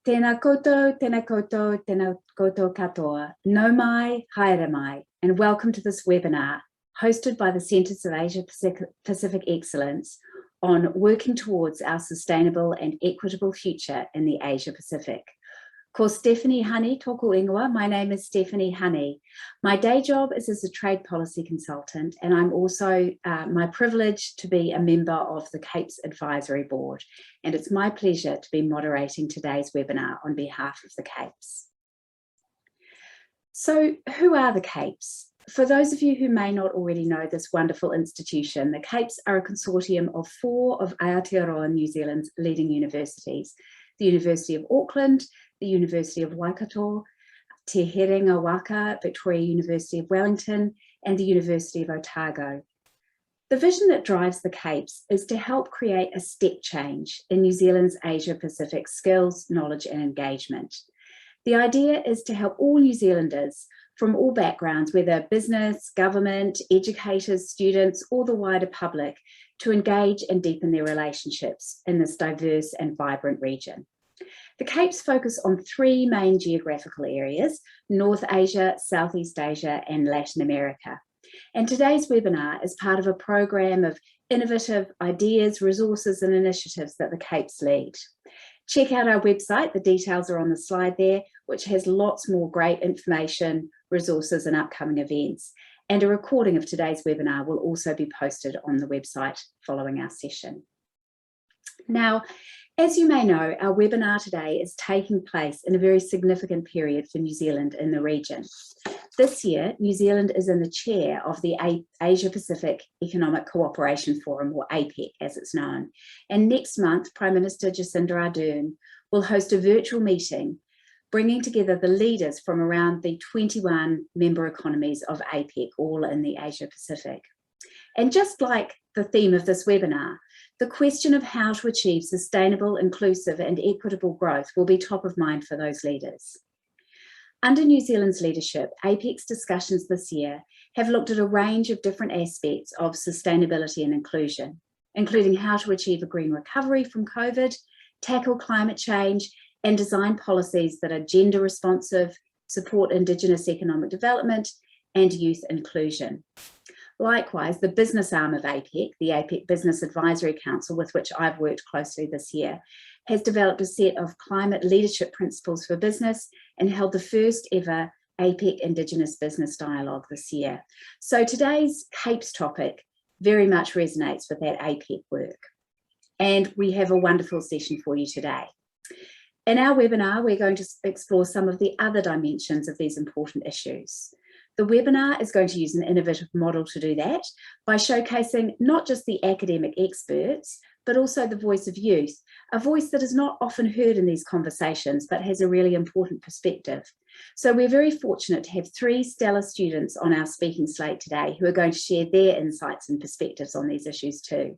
Tēnā koutou katoa, no mai, haere mai, and welcome to this webinar hosted by the Centres of Asia Pacific Excellence on working towards our sustainable and equitable future in the Asia Pacific. Ko Stephanie Honey tōku ingoa. My name is Stephanie Honey. My day job is as a trade policy consultant, and I'm also my privilege to be a member of the CAPES Advisory Board. And it's my pleasure to be moderating today's webinar on behalf of the CAPES. So who are the CAPES? For those of you who may not already know this wonderful institution, the CAPES are a consortium of 4 of Aotearoa New Zealand's leading universities: the University of Auckland, the University of Waikato, Te Herenga Waka, Victoria University of Wellington, and the University of Otago. The vision that drives the CAPES is to help create a step change in New Zealand's Asia Pacific skills, knowledge and engagement. The idea is to help all New Zealanders from all backgrounds, whether business, government, educators, students, or the wider public, to engage and deepen their relationships in this diverse and vibrant region. The CAPES focus on 3 main geographical areas: North Asia, Southeast Asia, and Latin America. And today's webinar is part of a program of innovative ideas, resources, and initiatives that the CAPES lead. Check out our website, the details are on the slide there, which has lots more great information, resources, and upcoming events. And a recording of today's webinar will also be posted on the website following our session. Now, as you may know, our webinar today is taking place in a very significant period for New Zealand in the region. This year, New Zealand is in the chair of the Asia Pacific Economic Cooperation Forum, or APEC as it's known. And next month, Prime Minister Jacinda Ardern will host a virtual meeting bringing together the leaders from around the 21 member economies of APEC, all in the Asia Pacific. And just like the theme of this webinar, the question of how to achieve sustainable, inclusive and equitable growth will be top of mind for those leaders. Under New Zealand's leadership, APEC's discussions this year have looked at a range of different aspects of sustainability and inclusion, including how to achieve a green recovery from COVID, tackle climate change, and design policies that are gender responsive, support Indigenous economic development, and youth inclusion. Likewise, the business arm of APEC, the APEC Business Advisory Council, with which I've worked closely this year, has developed a set of climate leadership principles for business and held the first ever APEC Indigenous Business Dialogue this year. So today's CAPES topic very much resonates with that APEC work. And we have a wonderful session for you today. In our webinar, we're going to explore some of the other dimensions of these important issues. The webinar is going to use an innovative model to do that by showcasing not just the academic experts, but also the voice of youth, a voice that is not often heard in these conversations, but has a really important perspective. So we're very fortunate to have 3 stellar students on our speaking slate today who are going to share their insights and perspectives on these issues too.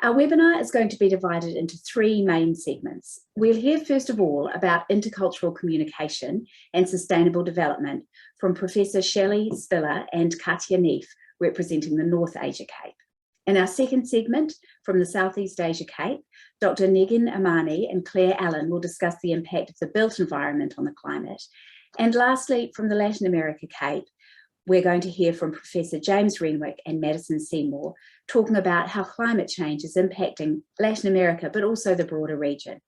Our webinar is going to be divided into 3 main segments. We'll hear first of all about intercultural communication and sustainable development from Professor Chellie Spiller and Katia Neef, representing the North Asia Cape. In our second segment, from the Southeast Asia Cape, Dr Negin Imani and Claire Allen will discuss the impact of the built environment on the climate. And lastly, from the Latin America Cape, we're going to hear from Professor James Renwick and Madison Seymour, talking about how climate change is impacting Latin America, but also the broader region.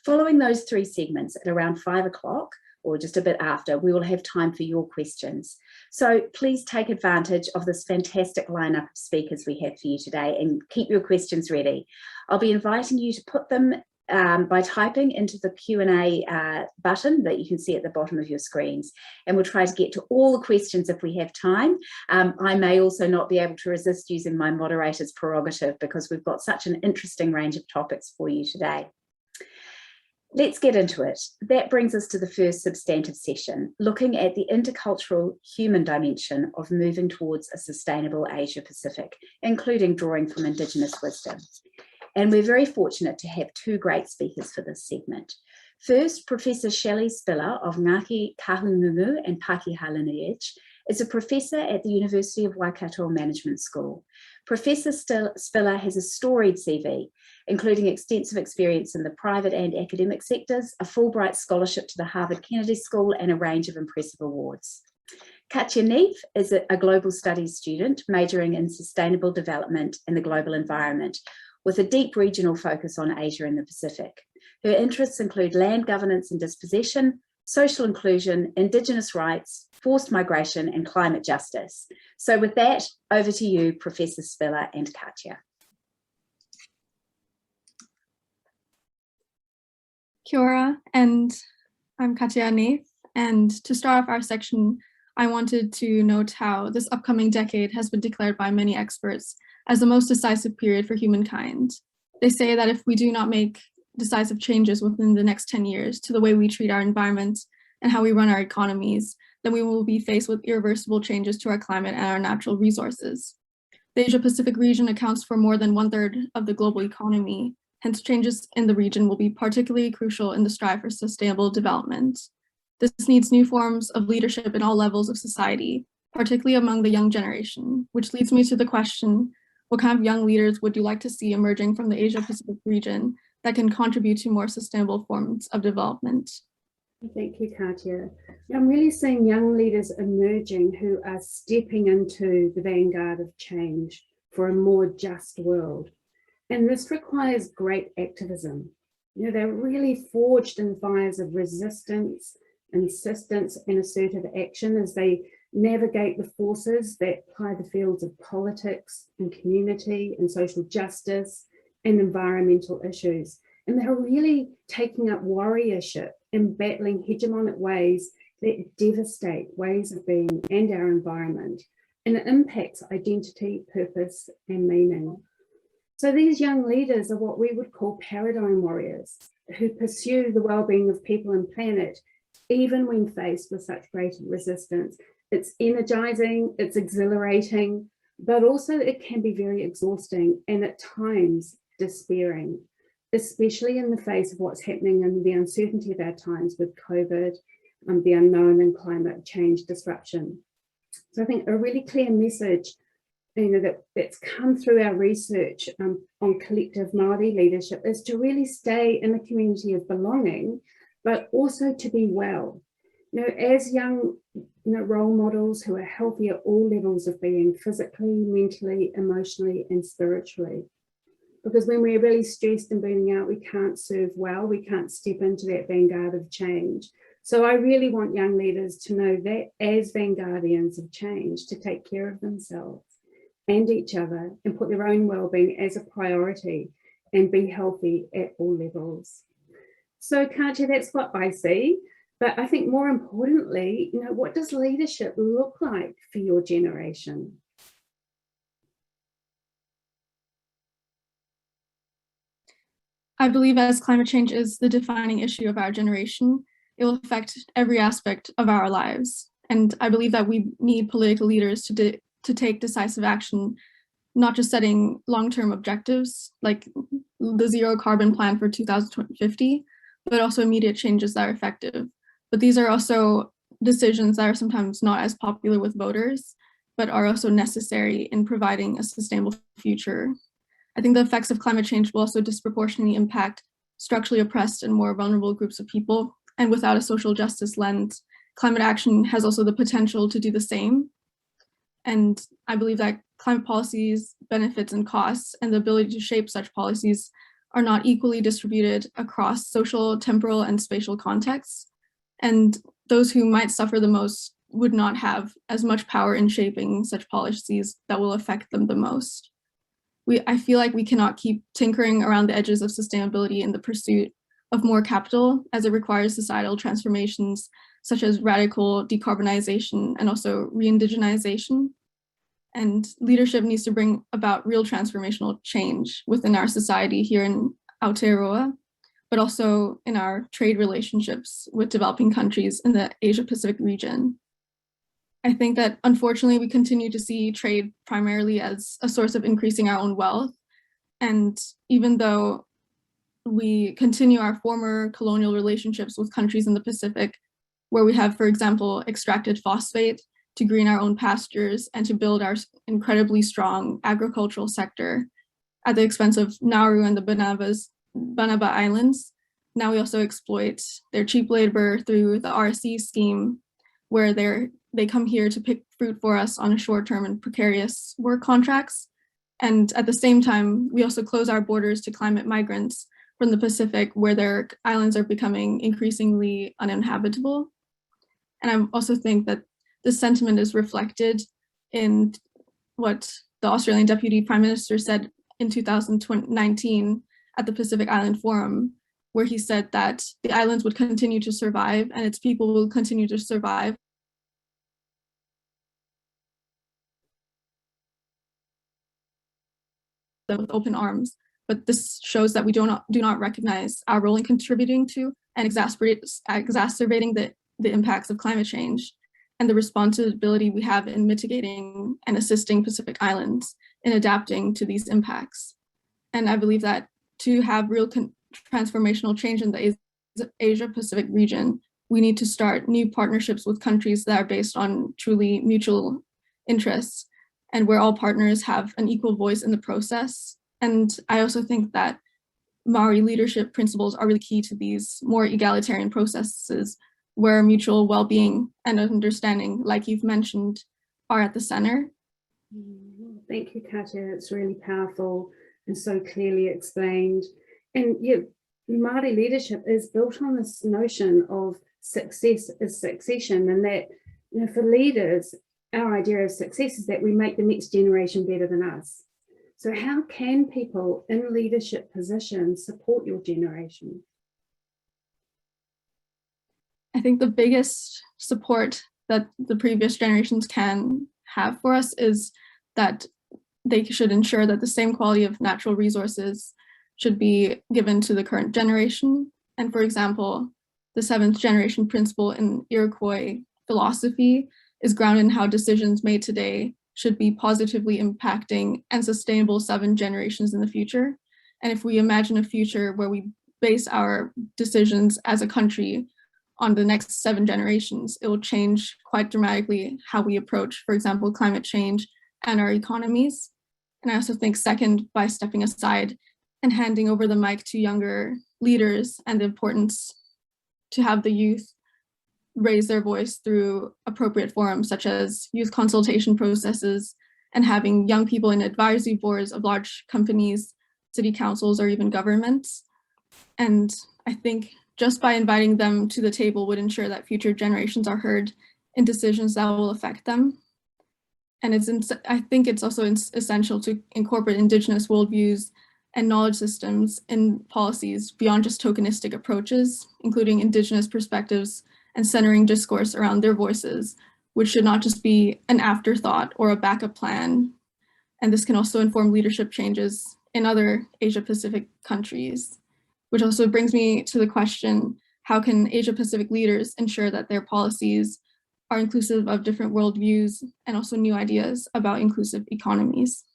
Following those 3 segments at around 5 o'clock, or just a bit after, we will have time for your questions. So please take advantage of this fantastic lineup of speakers we have for you today and keep your questions ready. I'll be inviting you to put them by typing into the Q&A button that you can see at the bottom of your screens. And we'll try to get to all the questions if we have time. I may also not be able to resist using my moderator's prerogative because we've got such an interesting range of topics for you today. Let's get into it. That brings us to the first substantive session, looking at the intercultural human dimension of moving towards a sustainable Asia Pacific, including drawing from Indigenous wisdom. And we're very fortunate to have two great speakers for this segment. First, Professor Chellie Spiller of Ngāti Kahungunu and Pākehā lineage is a professor at the University of Waikato Management School. Professor Spiller has a storied CV, including extensive experience in the private and academic sectors, a Fulbright scholarship to the Harvard Kennedy School, and a range of impressive awards. Katja Neef is a global studies student majoring in sustainable development and the global environment, with a deep regional focus on Asia and the Pacific. Her interests include land governance and dispossession, social inclusion, Indigenous rights, forced migration, and climate justice. So with that, over to you, Professor Spiller and Katja. Kia ora, and I'm Katja Neef, and to start off our section, I wanted to note how this upcoming decade has been declared by many experts as the most decisive period for humankind. They say that if we do not make decisive changes within the next 10 years to the way we treat our environment and how we run our economies, then we will be faced with irreversible changes to our climate and our natural resources. The Asia-Pacific region accounts for more than 1/3 of the global economy, hence changes in the region will be particularly crucial in the strive for sustainable development. This needs new forms of leadership in all levels of society, particularly among the young generation, which leads me to the question, what kind of young leaders would you like to see emerging from the Asia-Pacific region that can contribute to more sustainable forms of development? Thank you, Katja. I'm really seeing young leaders emerging who are stepping into the vanguard of change for a more just world. And this requires great activism. They're really forged in fires of resistance, insistence, and assertive action as they navigate the forces that ply the fields of politics and community and social justice and environmental issues. And they're really taking up warriorship and battling hegemonic ways that devastate ways of being and our environment, and it impacts identity, purpose, and meaning. So these young leaders are what we would call paradigm warriors who pursue the well-being of people and planet, even when faced with such great resistance. It's energizing, it's exhilarating, but also it can be very exhausting and at times despairing, especially in the face of what's happening and the uncertainty of our times with COVID, the unknown and climate change disruption. So I think a really clear message that's come through our research on collective Māori leadership is to really stay in a community of belonging, but also to be well. As young role models who are healthy at all levels of being, physically, mentally, emotionally, and spiritually. Because when we're really stressed and burning out, we can't serve well, we can't step into that vanguard of change. So I really want young leaders to know that as vanguardians of change, to take care of themselves and each other and put their own well-being as a priority and be healthy at all levels. So Katja, that's what I see. But I think more importantly, what does leadership look like for your generation? I believe as climate change is the defining issue of our generation, it will affect every aspect of our lives. And I believe that we need political leaders to take decisive action, not just setting long-term objectives like the zero carbon plan for 2050, but also immediate changes that are effective. But these are also decisions that are sometimes not as popular with voters, but are also necessary in providing a sustainable future. I think the effects of climate change will also disproportionately impact structurally oppressed and more vulnerable groups of people. And without a social justice lens, climate action has also the potential to do the same. And I believe that climate policies, benefits and costs, and the ability to shape such policies are not equally distributed across social, temporal, and spatial contexts. And those who might suffer the most would not have as much power in shaping such policies that will affect them the most. I feel like we cannot keep tinkering around the edges of sustainability in the pursuit of more capital, as it requires societal transformations such as radical decarbonization and also re-indigenization. And leadership needs to bring about real transformational change within our society here in Aotearoa, but also in our trade relationships with developing countries in the Asia-Pacific region. I think that unfortunately we continue to see trade primarily as a source of increasing our own wealth, And even though we continue our former colonial relationships with countries in the Pacific, where we have, for example, extracted phosphate to green our own pastures and to build our incredibly strong agricultural sector at the expense of Nauru and the Banaba Islands. Now we also exploit their cheap labor through the RSE scheme, where they come here to pick fruit for us on a short-term and precarious work contracts. And at the same time, we also close our borders to climate migrants from the Pacific, where their islands are becoming increasingly uninhabitable. And I also think that this sentiment is reflected in what the Australian Deputy Prime Minister said in 2019 at the Pacific Island Forum, where he said that the islands would continue to survive and its people will continue to survive with open arms. But this shows that we do not recognize our role in contributing to and exacerbating the impacts of climate change and the responsibility we have in mitigating and assisting Pacific Islands in adapting to these impacts. And I believe that to have real transformational change in the Asia-Pacific region, we need to start new partnerships with countries that are based on truly mutual interests and where all partners have an equal voice in the process. And I also think that Maori leadership principles are really key to these more egalitarian processes where mutual well-being and understanding, like you've mentioned, are at the center. Thank you, Katia. It's really powerful and so clearly explained. And yeah, Māori leadership is built on this notion of success is succession, and that, you know, for leaders, our idea of success is that we make the next generation better than us. So how can people in leadership positions support your generation? I think the biggest support that the previous generations can have for us is that they should ensure that the same quality of natural resources should be given to the current generation. And for example, the 7th generation principle in Iroquois philosophy is grounded in how decisions made today should be positively impacting and sustainable 7 generations in the future. And if we imagine a future where we base our decisions as a country on the next 7 generations, it will change quite dramatically how we approach, for example, climate change and our economies. And I also think second, by stepping aside and handing over the mic to younger leaders and the importance to have the youth raise their voice through appropriate forums such as youth consultation processes and having young people in advisory boards of large companies, city councils, or even governments. And I think just by inviting them to the table would ensure that future generations are heard in decisions that will affect them. And I think it's also essential to incorporate Indigenous worldviews and knowledge systems in policies beyond just tokenistic approaches, including Indigenous perspectives and centering discourse around their voices, which should not just be an afterthought or a backup plan. And this can also inform leadership changes in other Asia-Pacific countries, which also brings me to the question, how can Asia-Pacific leaders ensure that their policies are inclusive of different worldviews and also new ideas about inclusive economies?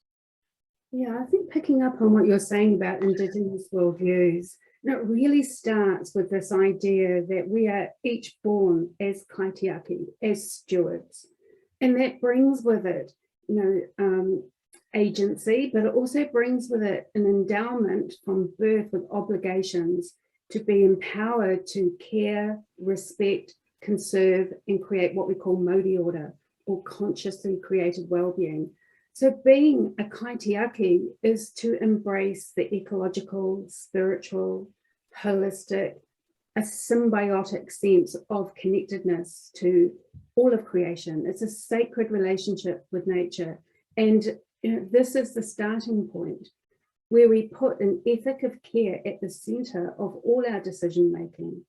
Yeah, I think picking up on what you're saying about Indigenous worldviews, it really starts with this idea that we are each born as kaitiaki, as stewards. And that brings with it, agency, but it also brings with it an endowment from birth with obligations to be empowered to care, respect, conserve, and create what we call modi order, or consciously created well-being. So being a kaitiaki is to embrace the ecological, spiritual, holistic, a symbiotic sense of connectedness to all of creation. It's a sacred relationship with nature. And this is the starting point where we put an ethic of care at the center of all our decision making,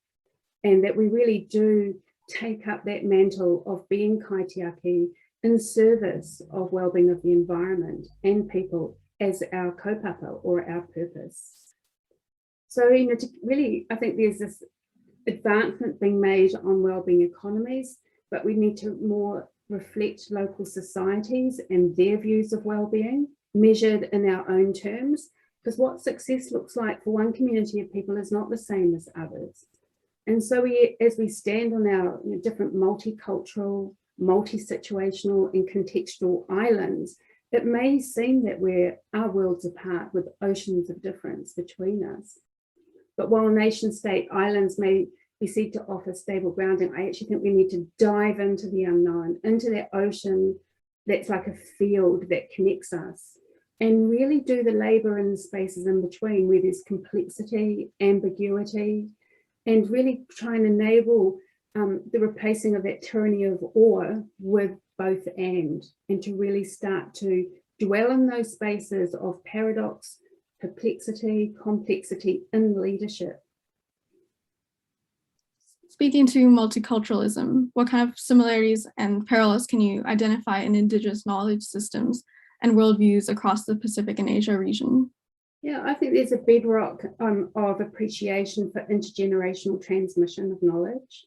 and that we really do take up that mantle of being kaitiaki in service of well-being of the environment and people as our kaupapa or our purpose. So, I think there's this advancement being made on well-being economies, but we need to more reflect local societies and their views of well-being, measured in our own terms, because what success looks like for one community of people is not the same as others. And so as we stand on our different multicultural, multi-situational and contextual islands, it may seem that we're our worlds apart with oceans of difference between us. But while nation-state islands may be said to offer stable grounding, I actually think we need to dive into the unknown, into that ocean that's like a field that connects us, and really do the labor in the spaces in between where there's complexity, ambiguity, and really try and enable the replacing of that tyranny of or with both and to really start to dwell in those spaces of paradox, perplexity, complexity in leadership. Speaking to multiculturalism, what kind of similarities and parallels can you identify in Indigenous knowledge systems and worldviews across the Pacific and Asia region? Yeah, I think there's a bedrock of appreciation for intergenerational transmission of knowledge.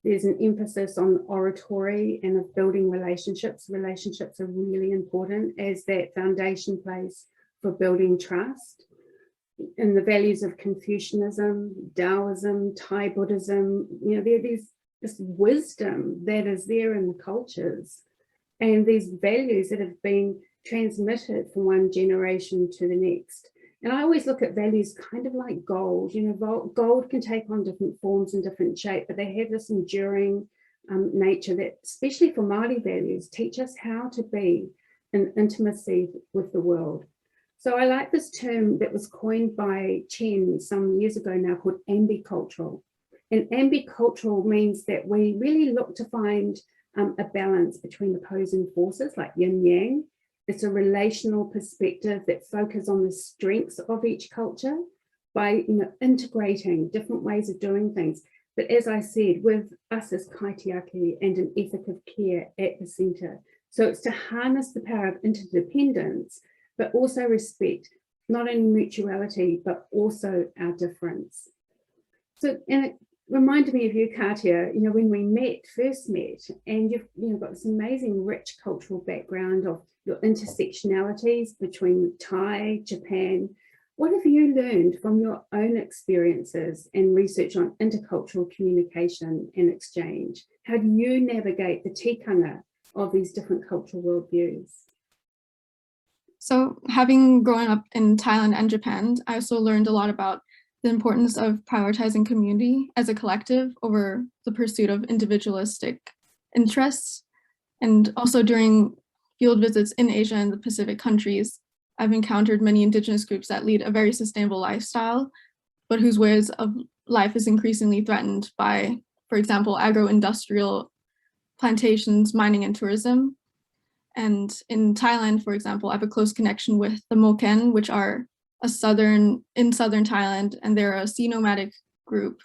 There's an emphasis on oratory and of building relationships. Relationships are really important as that foundation place for building trust. And the values of Confucianism, Taoism, Thai Buddhism, there's this wisdom that is there in the cultures, and these values that have been transmitted from one generation to the next. And I always look at values kind of like gold. Gold can take on different forms and different shape, but they have this enduring nature that, especially for Māori values, teach us how to be in intimacy with the world. So I like this term that was coined by Chen some years ago now called ambicultural. And ambicultural means that we really look to find a balance between opposing forces like yin yang. It's a relational perspective that focuses on the strengths of each culture by integrating different ways of doing things. But as I said, with us as kaitiaki and an ethic of care at the centre. So it's to harness the power of interdependence, but also respect not only mutuality, but also our difference. So, and it reminded me of you, Katia, when we first met, and you've got this amazing rich cultural background of your intersectionalities between Thai, Japan. What have you learned from your own experiences and research on intercultural communication and exchange? How do you navigate the tikanga of these different cultural worldviews? So having grown up in Thailand and Japan, I also learned a lot about the importance of prioritizing community as a collective over the pursuit of individualistic interests. And also during field visits in Asia and the Pacific countries, I've encountered many Indigenous groups that lead a very sustainable lifestyle, but whose ways of life is increasingly threatened by, for example, agro-industrial plantations, mining, and tourism. And in Thailand, for example, I have a close connection with the Moken, which are in southern Thailand, and they're a sea nomadic group,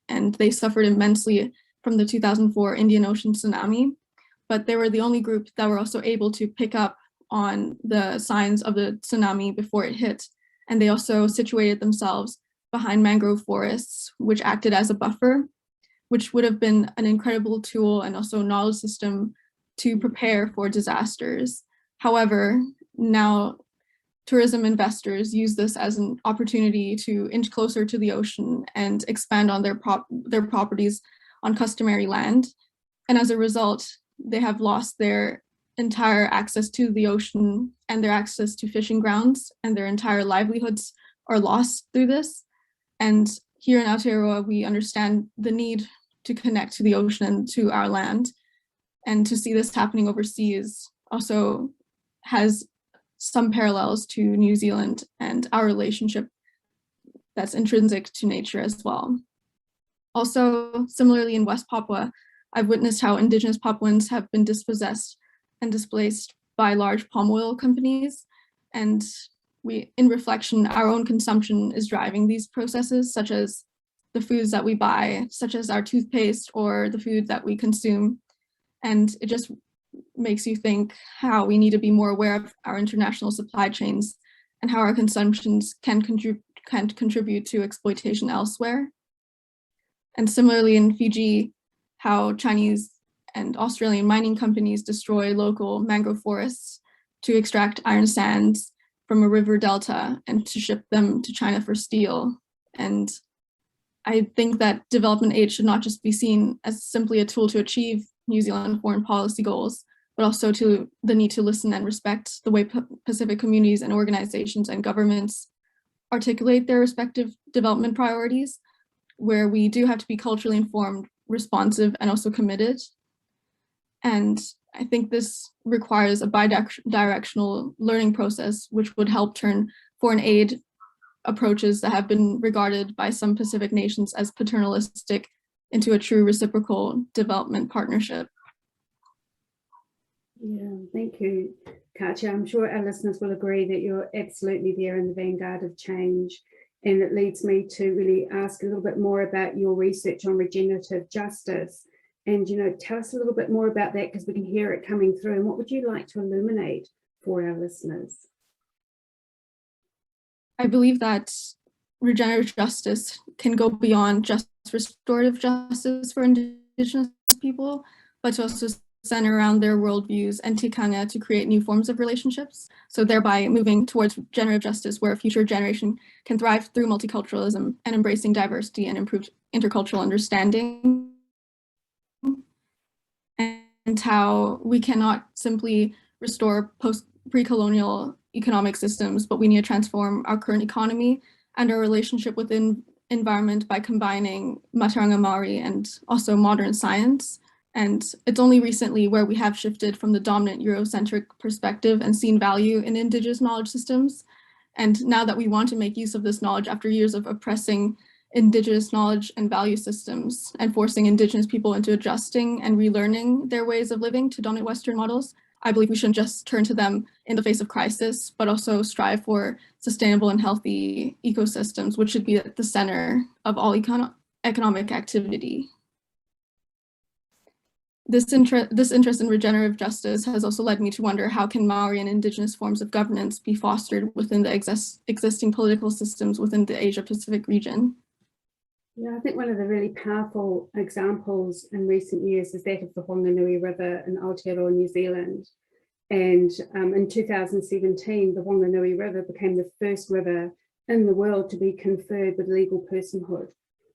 and they suffered immensely from the 2004 Indian Ocean tsunami. But they were the only group that were also able to pick up on the signs of the tsunami before it hit. And they also situated themselves behind mangrove forests, which acted as a buffer, which would have been an incredible tool and also knowledge system to prepare for disasters. However, now tourism investors use this as an opportunity to inch closer to the ocean and expand on their properties on customary land. And as a result, they have lost their entire access to the ocean and their access to fishing grounds, and their entire livelihoods are lost through this. And here in Aotearoa, we understand the need to connect to the ocean and to our land. And to see this happening overseas also has some parallels to New Zealand and our relationship that's intrinsic to nature as well. Also, similarly in West Papua, I've witnessed how Indigenous Papuans have been dispossessed and displaced by large palm oil companies. And in reflection, our own consumption is driving these processes, such as the foods that we buy, such as our toothpaste or the food that we consume. And it just makes you think how we need to be more aware of our international supply chains and how our consumptions can contribute to exploitation elsewhere. And similarly in Fiji, how Chinese and Australian mining companies destroy local mangrove forests to extract iron sands from a river delta and to ship them to China for steel. And I think that development aid should not just be seen as simply a tool to achieve New Zealand foreign policy goals, but also to the need to listen and respect the way Pacific communities and organizations and governments articulate their respective development priorities, where we do have to be culturally informed, responsive, and also committed. And I think this requires a bidirectional learning process, which would help turn foreign aid approaches that have been regarded by some Pacific nations as paternalistic into a true reciprocal development partnership. Yeah, thank you, Katja. I'm sure our listeners will agree that you're absolutely there in the vanguard of change. And it leads me to really ask a little bit more about your research on regenerative justice. And, tell us a little bit more about that, because we can hear it coming through. And what would you like to illuminate for our listeners? I believe that regenerative justice can go beyond just restorative justice for Indigenous people, but to also center around their worldviews and tikanga to create new forms of relationships. So thereby moving towards regenerative justice, where a future generation can thrive through multiculturalism and embracing diversity and improved intercultural understanding. And how we cannot simply restore pre-colonial economic systems, but we need to transform our current economy and our relationship within environment by combining Mataranga Maori and also modern science. And it's only recently where we have shifted from the dominant Eurocentric perspective and seen value in Indigenous knowledge systems. And now that we want to make use of this knowledge after years of oppressing Indigenous knowledge and value systems and forcing Indigenous people into adjusting and relearning their ways of living to dominant Western models, I believe we shouldn't just turn to them in the face of crisis, but also strive for sustainable and healthy ecosystems, which should be at the center of all economic activity. This interest in regenerative justice has also led me to wonder, how can Maori and Indigenous forms of governance be fostered within the existing political systems within the Asia-Pacific region? Yeah, I think one of the really powerful examples in recent years is that of the Whanganui River in Aotearoa, New Zealand. And in 2017, the Whanganui River became the first river in the world to be conferred with legal personhood,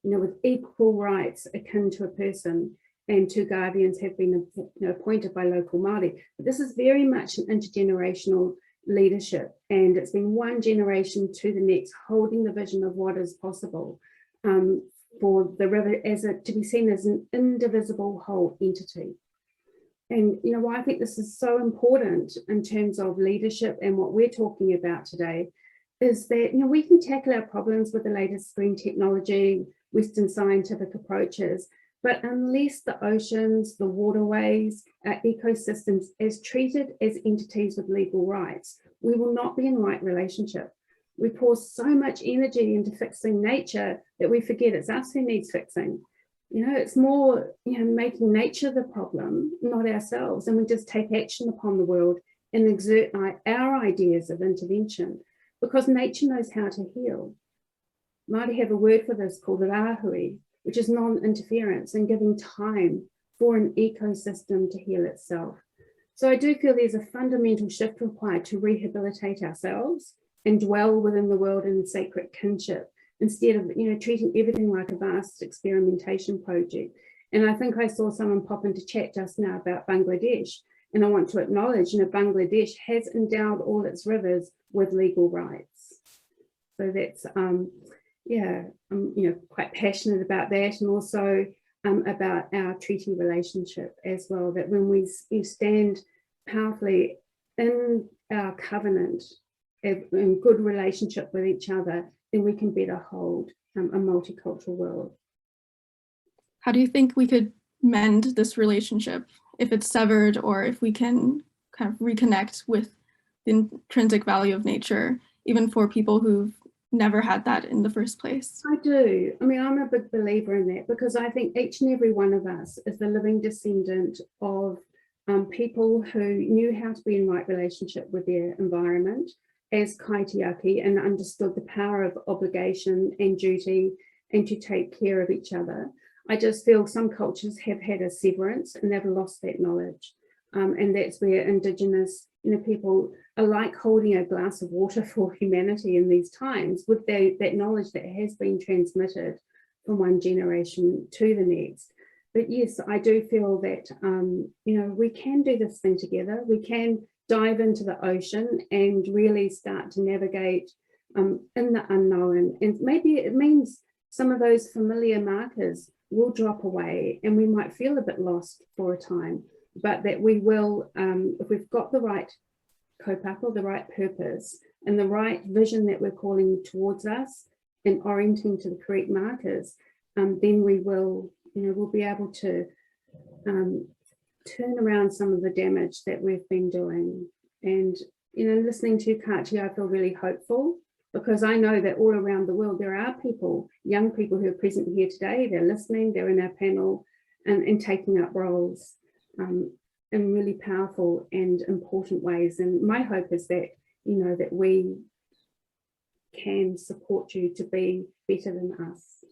with equal rights akin to a person, and two guardians have been appointed by local Māori. But this is very much an intergenerational leadership, and it's been one generation to the next holding the vision of what is possible. For the river to be seen as an indivisible whole entity. And why I think this is so important in terms of leadership and what we're talking about today is that we can tackle our problems with the latest green technology, Western scientific approaches, but unless the oceans, the waterways, our ecosystems is treated as entities with legal rights, we will not be in right relationship. We pour so much energy into fixing nature that we forget it's us who needs fixing. It's more, making nature the problem, not ourselves. And we just take action upon the world and exert our ideas of intervention, because nature knows how to heal. Māori have a word for this called rahui, which is non-interference and giving time for an ecosystem to heal itself. So I do feel there's a fundamental shift required to rehabilitate ourselves and dwell within the world in sacred kinship, instead of treating everything like a vast experimentation project. And I think I saw someone pop into chat just now about Bangladesh, and I want to acknowledge, Bangladesh has endowed all its rivers with legal rights. So that's I'm quite passionate about that, and also about our treaty relationship as well. That when we stand powerfully in our covenant, in good relationship with each other, then we can better hold a multicultural world. How do you think we could mend this relationship if it's severed, or if we can kind of reconnect with the intrinsic value of nature, even for people who've never had that in the first place? I do. I'm a big believer in that, because I think each and every one of us is the living descendant of people who knew how to be in right relationship with their environment as kaitiaki, and understood the power of obligation and duty and to take care of each other. I just feel some cultures have had a severance and they've lost that knowledge. And that's where Indigenous, people are like holding a glass of water for humanity in these times, with that knowledge that has been transmitted from one generation to the next. But yes, I do feel that, we can do this thing together. We can dive into the ocean and really start to navigate in the unknown. And maybe it means some of those familiar markers will drop away and we might feel a bit lost for a time, but that we will, if we've got the right kaupapa, the right purpose and the right vision that we're calling towards us and orienting to the correct markers, then we will, we'll be able to turn around some of the damage that we've been doing. And, listening to Katia, I feel really hopeful, because I know that all around the world, there are people, young people who are present here today, they're listening, they're in our panel and taking up roles in really powerful and important ways. And my hope is that, that we can support you to be better than us.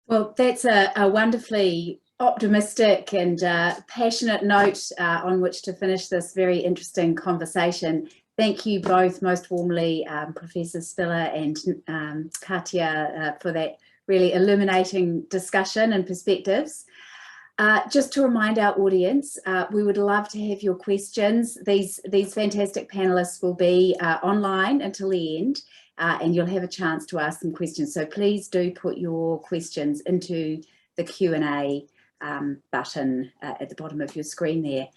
Well, that's a wonderfully optimistic and passionate note on which to finish this very interesting conversation. Thank you both most warmly, Professor Spiller and Katia, for that really illuminating discussion and perspectives. Just to remind our audience, we would love to have your questions. These fantastic panelists will be online until the end, and you'll have a chance to ask them questions. So please do put your questions into the Q&A button at the bottom of your screen there.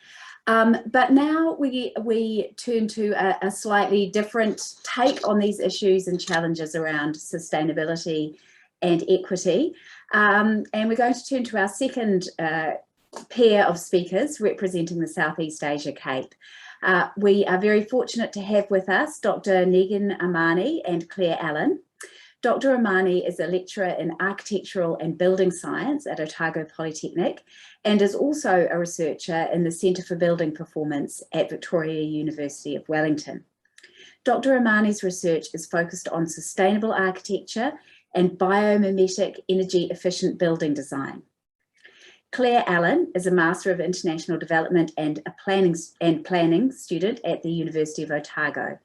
But now we turn to a slightly different take on these issues and challenges around sustainability and equity. And we're going to turn to our second pair of speakers representing the Southeast Asia Cape. We are very fortunate to have with us Dr Negin Imani and Claire Allen. Dr Imani is a lecturer in architectural and building science at Otago Polytechnic and is also a researcher in the Centre for Building Performance at Victoria University of Wellington. Dr Imani's research is focused on sustainable architecture and biomimetic energy efficient building design. Claire Allen is a Master of International Development and a planning student at the University of Otago.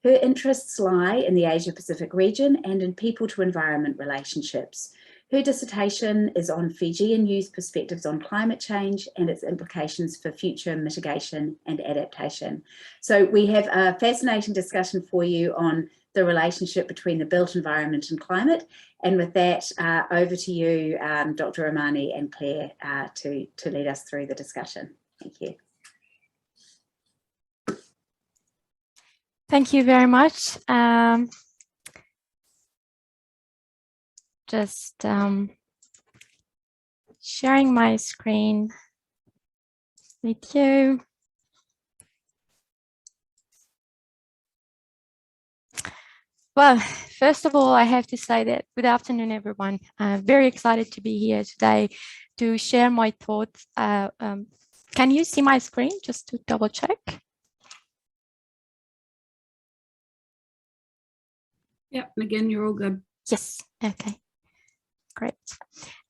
Her interests lie in the Asia-Pacific region and in people-to-environment relationships. Her dissertation is on Fijian youth perspectives on climate change and its implications for future mitigation and adaptation. So we have a fascinating discussion for you on the relationship between the built environment and climate. And with that, over to you, Dr. Imani and Claire, to lead us through the discussion. Thank you. Thank you very much. Just sharing my screen with you. Well, first of all, I have to say that good afternoon, everyone. I'm very excited to be here today to share my thoughts. Can you see my screen, just to double check? Yep, again, you're all good. Yes, okay, great.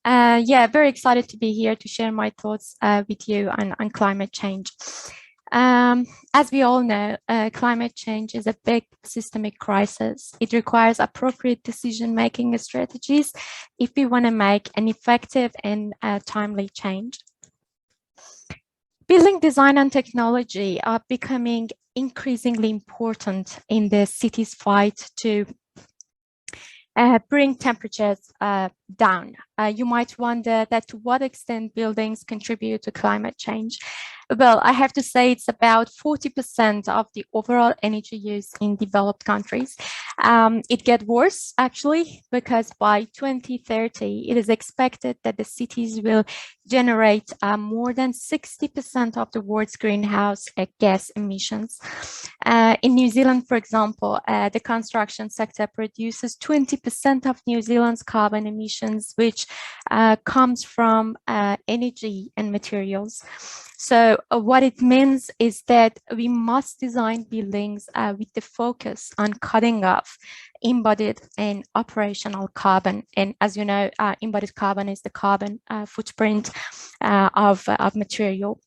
Yeah, very excited to be here to share my thoughts with you on climate change. As we all know, climate change is a big systemic crisis. It requires appropriate decision-making strategies if we want to make an effective and timely change. Building design and technology are becoming increasingly important in the city's fight to bring temperatures down. You might wonder that to what extent buildings contribute to climate change. Well, I have to say it's about 40% of the overall energy use in developed countries. It gets worse, actually, because by 2030, it is expected that the cities will generate more than 60% of the world's greenhouse gas emissions. In New Zealand, for example, the construction sector produces 20% of New Zealand's carbon emissions, which comes from energy and materials. So what it means is that we must design buildings with the focus on cutting off embodied and operational carbon. And as you know, embodied carbon is the carbon footprint of a material.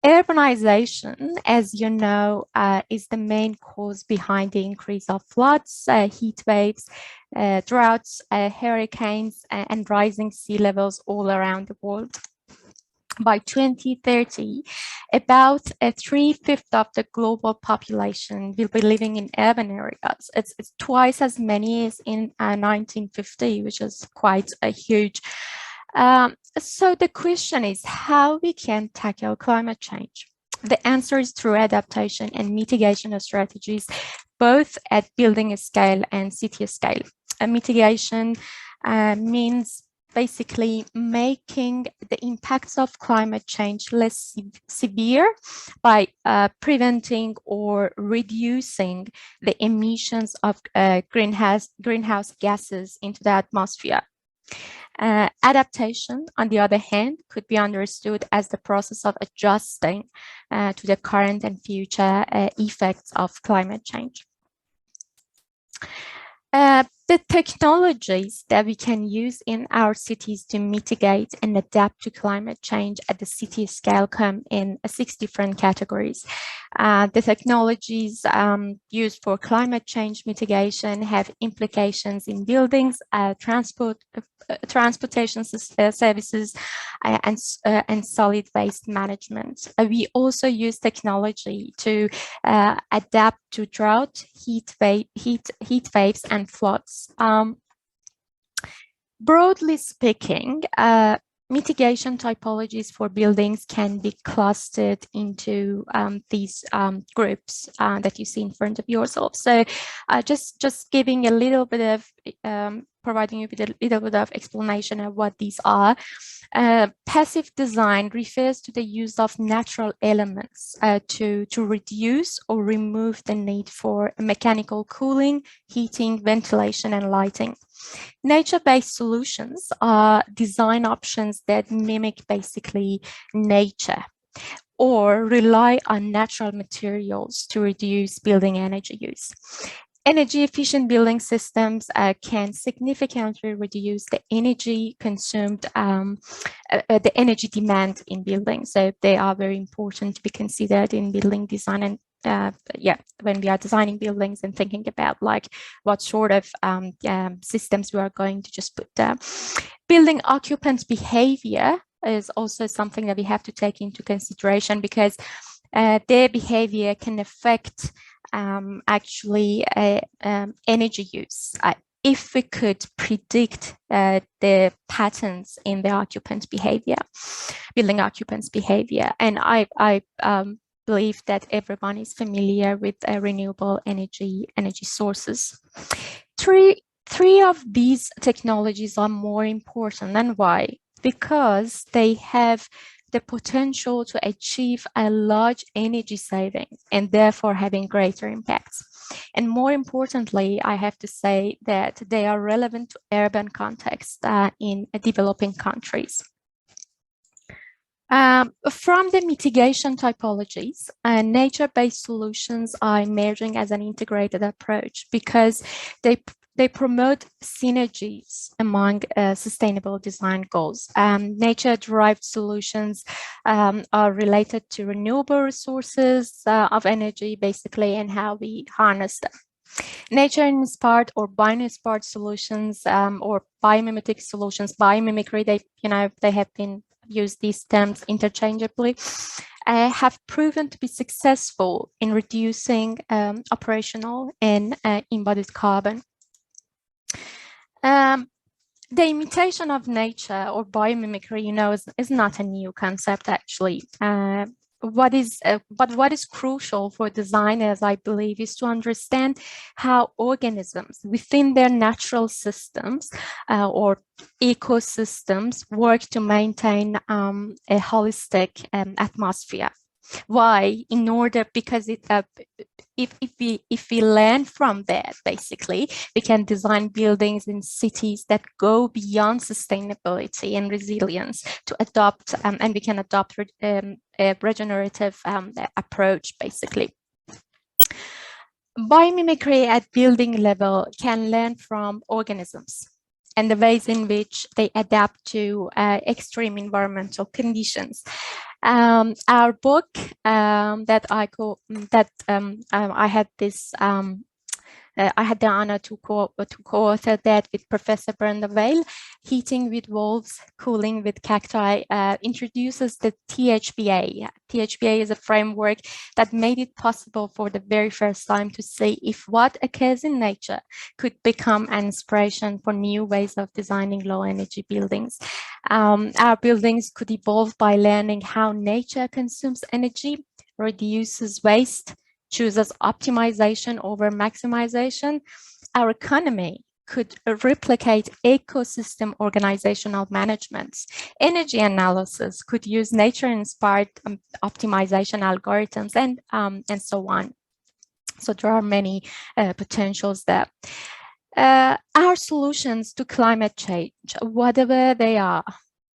Urbanization, as you know, is the main cause behind the increase of floods, heat waves, droughts, hurricanes, and rising sea levels all around the world. By 2030, about 3/5 of the global population will be living in urban areas. It's twice as many as in 1950, which is quite a huge. So the question is how we can tackle climate change. The answer is through adaptation and mitigation strategies, both at building scale and city scale. Mitigation means basically making the impacts of climate change less severe by preventing or reducing the emissions of greenhouse gases into the atmosphere. Adaptation, on the other hand, could be understood as the process of adjusting to the current and future effects of climate change. The technologies that we can use in our cities to mitigate and adapt to climate change at the city scale come in 6 different categories. The technologies used for climate change mitigation have implications in buildings, transportation services, and solid waste management. We also use technology to adapt to drought, heat waves, and floods. Broadly speaking, mitigation typologies for buildings can be clustered into these groups that you see in front of yourself. So just giving a little bit of, providing you with a little bit of explanation of what these are. Passive design refers to the use of natural elements to reduce or remove the need for mechanical cooling, heating, ventilation, and lighting. Nature-based solutions are design options that mimic basically nature or rely on natural materials to reduce building energy use. Energy efficient building systems can significantly reduce the energy consumed, the energy demand in buildings. So they are very important to be considered in building design and when we are designing buildings and thinking about like what sort of systems we are going to just put there. Building occupant behavior is also something that we have to take into consideration because their behavior can affect actually energy use. If we could predict the patterns in the occupant behavior, building occupants behavior, and I believe that everyone is familiar with renewable energy sources. Three of these technologies are more important. And why? Because they have the potential to achieve a large energy saving and therefore having greater impacts. And more importantly, I have to say that they are relevant to urban contexts in developing countries. From the mitigation typologies, nature-based solutions are emerging as an integrated approach because they promote synergies among sustainable design goals. Nature-derived solutions are related to renewable resources of energy, basically, and how we harness them. Nature-inspired or bio-inspired solutions or biomimetic solutions, biomimicry, they have been used these terms interchangeably, have proven to be successful in reducing operational and embodied carbon. The imitation of nature or biomimicry, is not a new concept actually. What is crucial for designers, I believe, is to understand how organisms within their natural systems or ecosystems work to maintain a holistic atmosphere. Why? Because if we learn from that, basically, we can design buildings in cities that go beyond sustainability and resilience to adopt, and we can adopt a regenerative approach, basically. Biomimicry at building level can learn from organisms and the ways in which they adapt to extreme environmental conditions. Our book that I had this. I had the honor to co-author that with Professor Brenda Vale. Heating with Wolves, Cooling with Cacti introduces the THBA. THBA is a framework that made it possible for the very first time to see if what occurs in nature could become an inspiration for new ways of designing low energy buildings. Our buildings could evolve by learning how nature consumes energy, reduces waste, chooses optimization over maximization. Our economy could replicate ecosystem organizational management. Energy analysis could use nature-inspired optimization algorithms and so on. So there are many potentials there. Our solutions to climate change, whatever they are,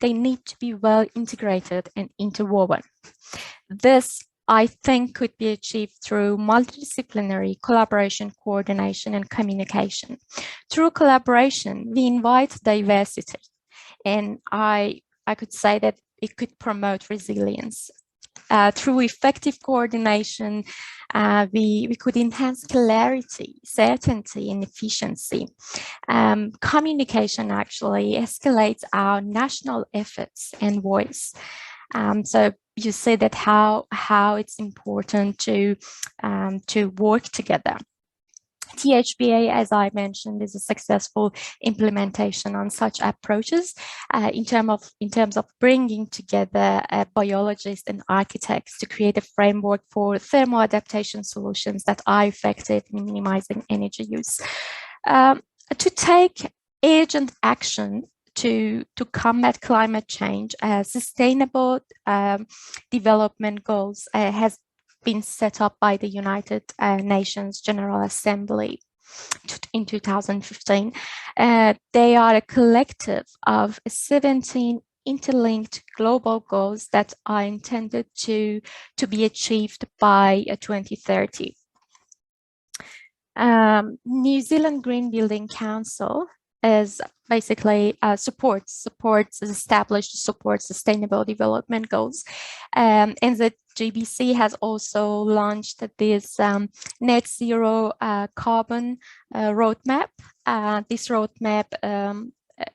they need to be well integrated and interwoven. This, I think, could be achieved through multidisciplinary collaboration, coordination, and communication. Through collaboration, we invite diversity, and I could say that it could promote resilience. Through effective coordination, we could enhance clarity, certainty, and efficiency. Communication actually escalates our national efforts and voice. So you see that how it's important to work together. THBA, as I mentioned, is a successful implementation on such approaches in terms of bringing together biologists and architects to create a framework for thermal adaptation solutions that are effective in minimizing energy use. To take urgent action to combat climate change, sustainable development goals has been set up by the United Nations General Assembly in 2015. They are a collective of 17 interlinked global goals that are intended to be achieved by 2030. New Zealand Green Building Council is basically supports established sustainable development goals, and the GBC has also launched this net zero carbon roadmap. This roadmap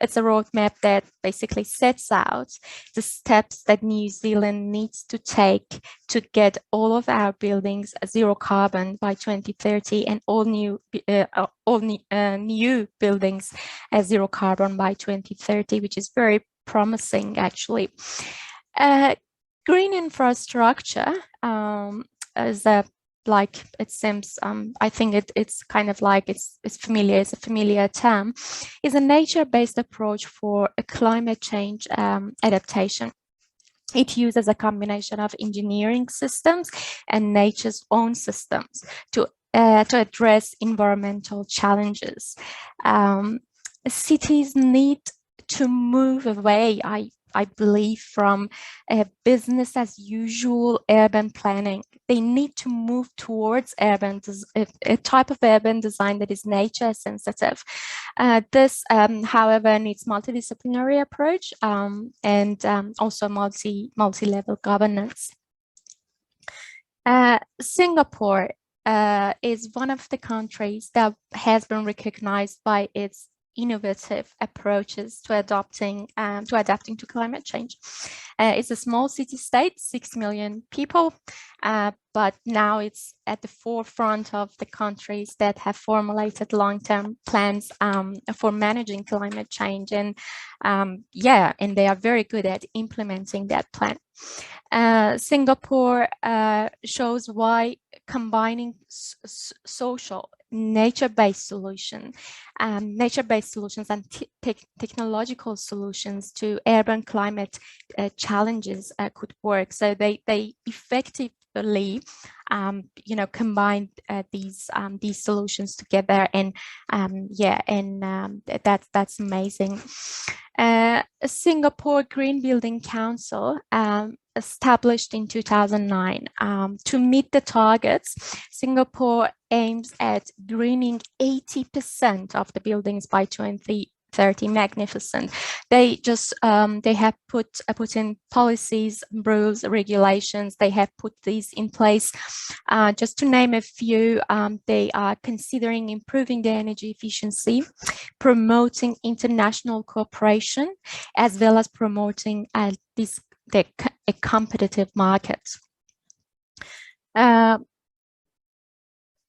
it's a roadmap that basically sets out the steps that New Zealand needs to take to get all of our buildings zero carbon by 2030 and all new buildings as zero carbon by 2030, which is very promising actually. Green infrastructure is a like it seems I think it's kind of like it's familiar, it's a familiar term, is a nature-based approach for a climate change adaptation. It uses a combination of engineering systems and nature's own systems to address environmental challenges. Cities need to move away, I believe, from business as usual urban planning. They need to move towards a type of urban design that is nature sensitive. This, however, needs multidisciplinary approach and also multi-level governance. Singapore is one of the countries that has been recognized by its innovative approaches to adapting to climate change. It's a small city-state, 6 million people, but now it's at the forefront of the countries that have formulated long-term plans for managing climate change, and and they are very good at implementing that plan. Singapore shows why combining social nature-based solutions and technological solutions to urban climate challenges could work. So they effectively combine these solutions together, and that's amazing. Singapore Green Building Council established in 2009. To meet the targets, Singapore aims at greening 80% of the buildings by 2030 30, magnificent. They just they have put in policies, rules, regulations. They have put these in place. Just to name a few, they are considering improving the energy efficiency, promoting international cooperation, as well as promoting a competitive market.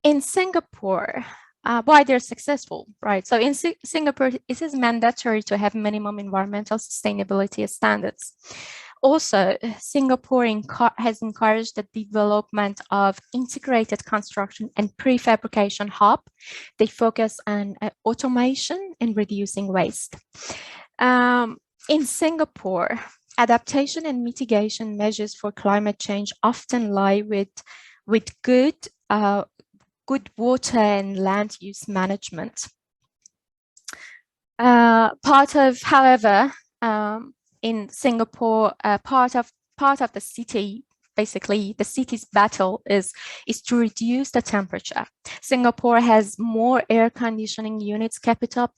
In Singapore, why they're successful, right? So in Singapore, it is mandatory to have minimum environmental sustainability standards. Also, Singapore has encouraged the development of integrated construction and prefabrication hub. They focus on automation and reducing waste. In Singapore, adaptation and mitigation measures for climate change often lie with good water and land use management. However, in Singapore, part of the city, basically the city's battle is to reduce the temperature. Singapore has more air conditioning units capita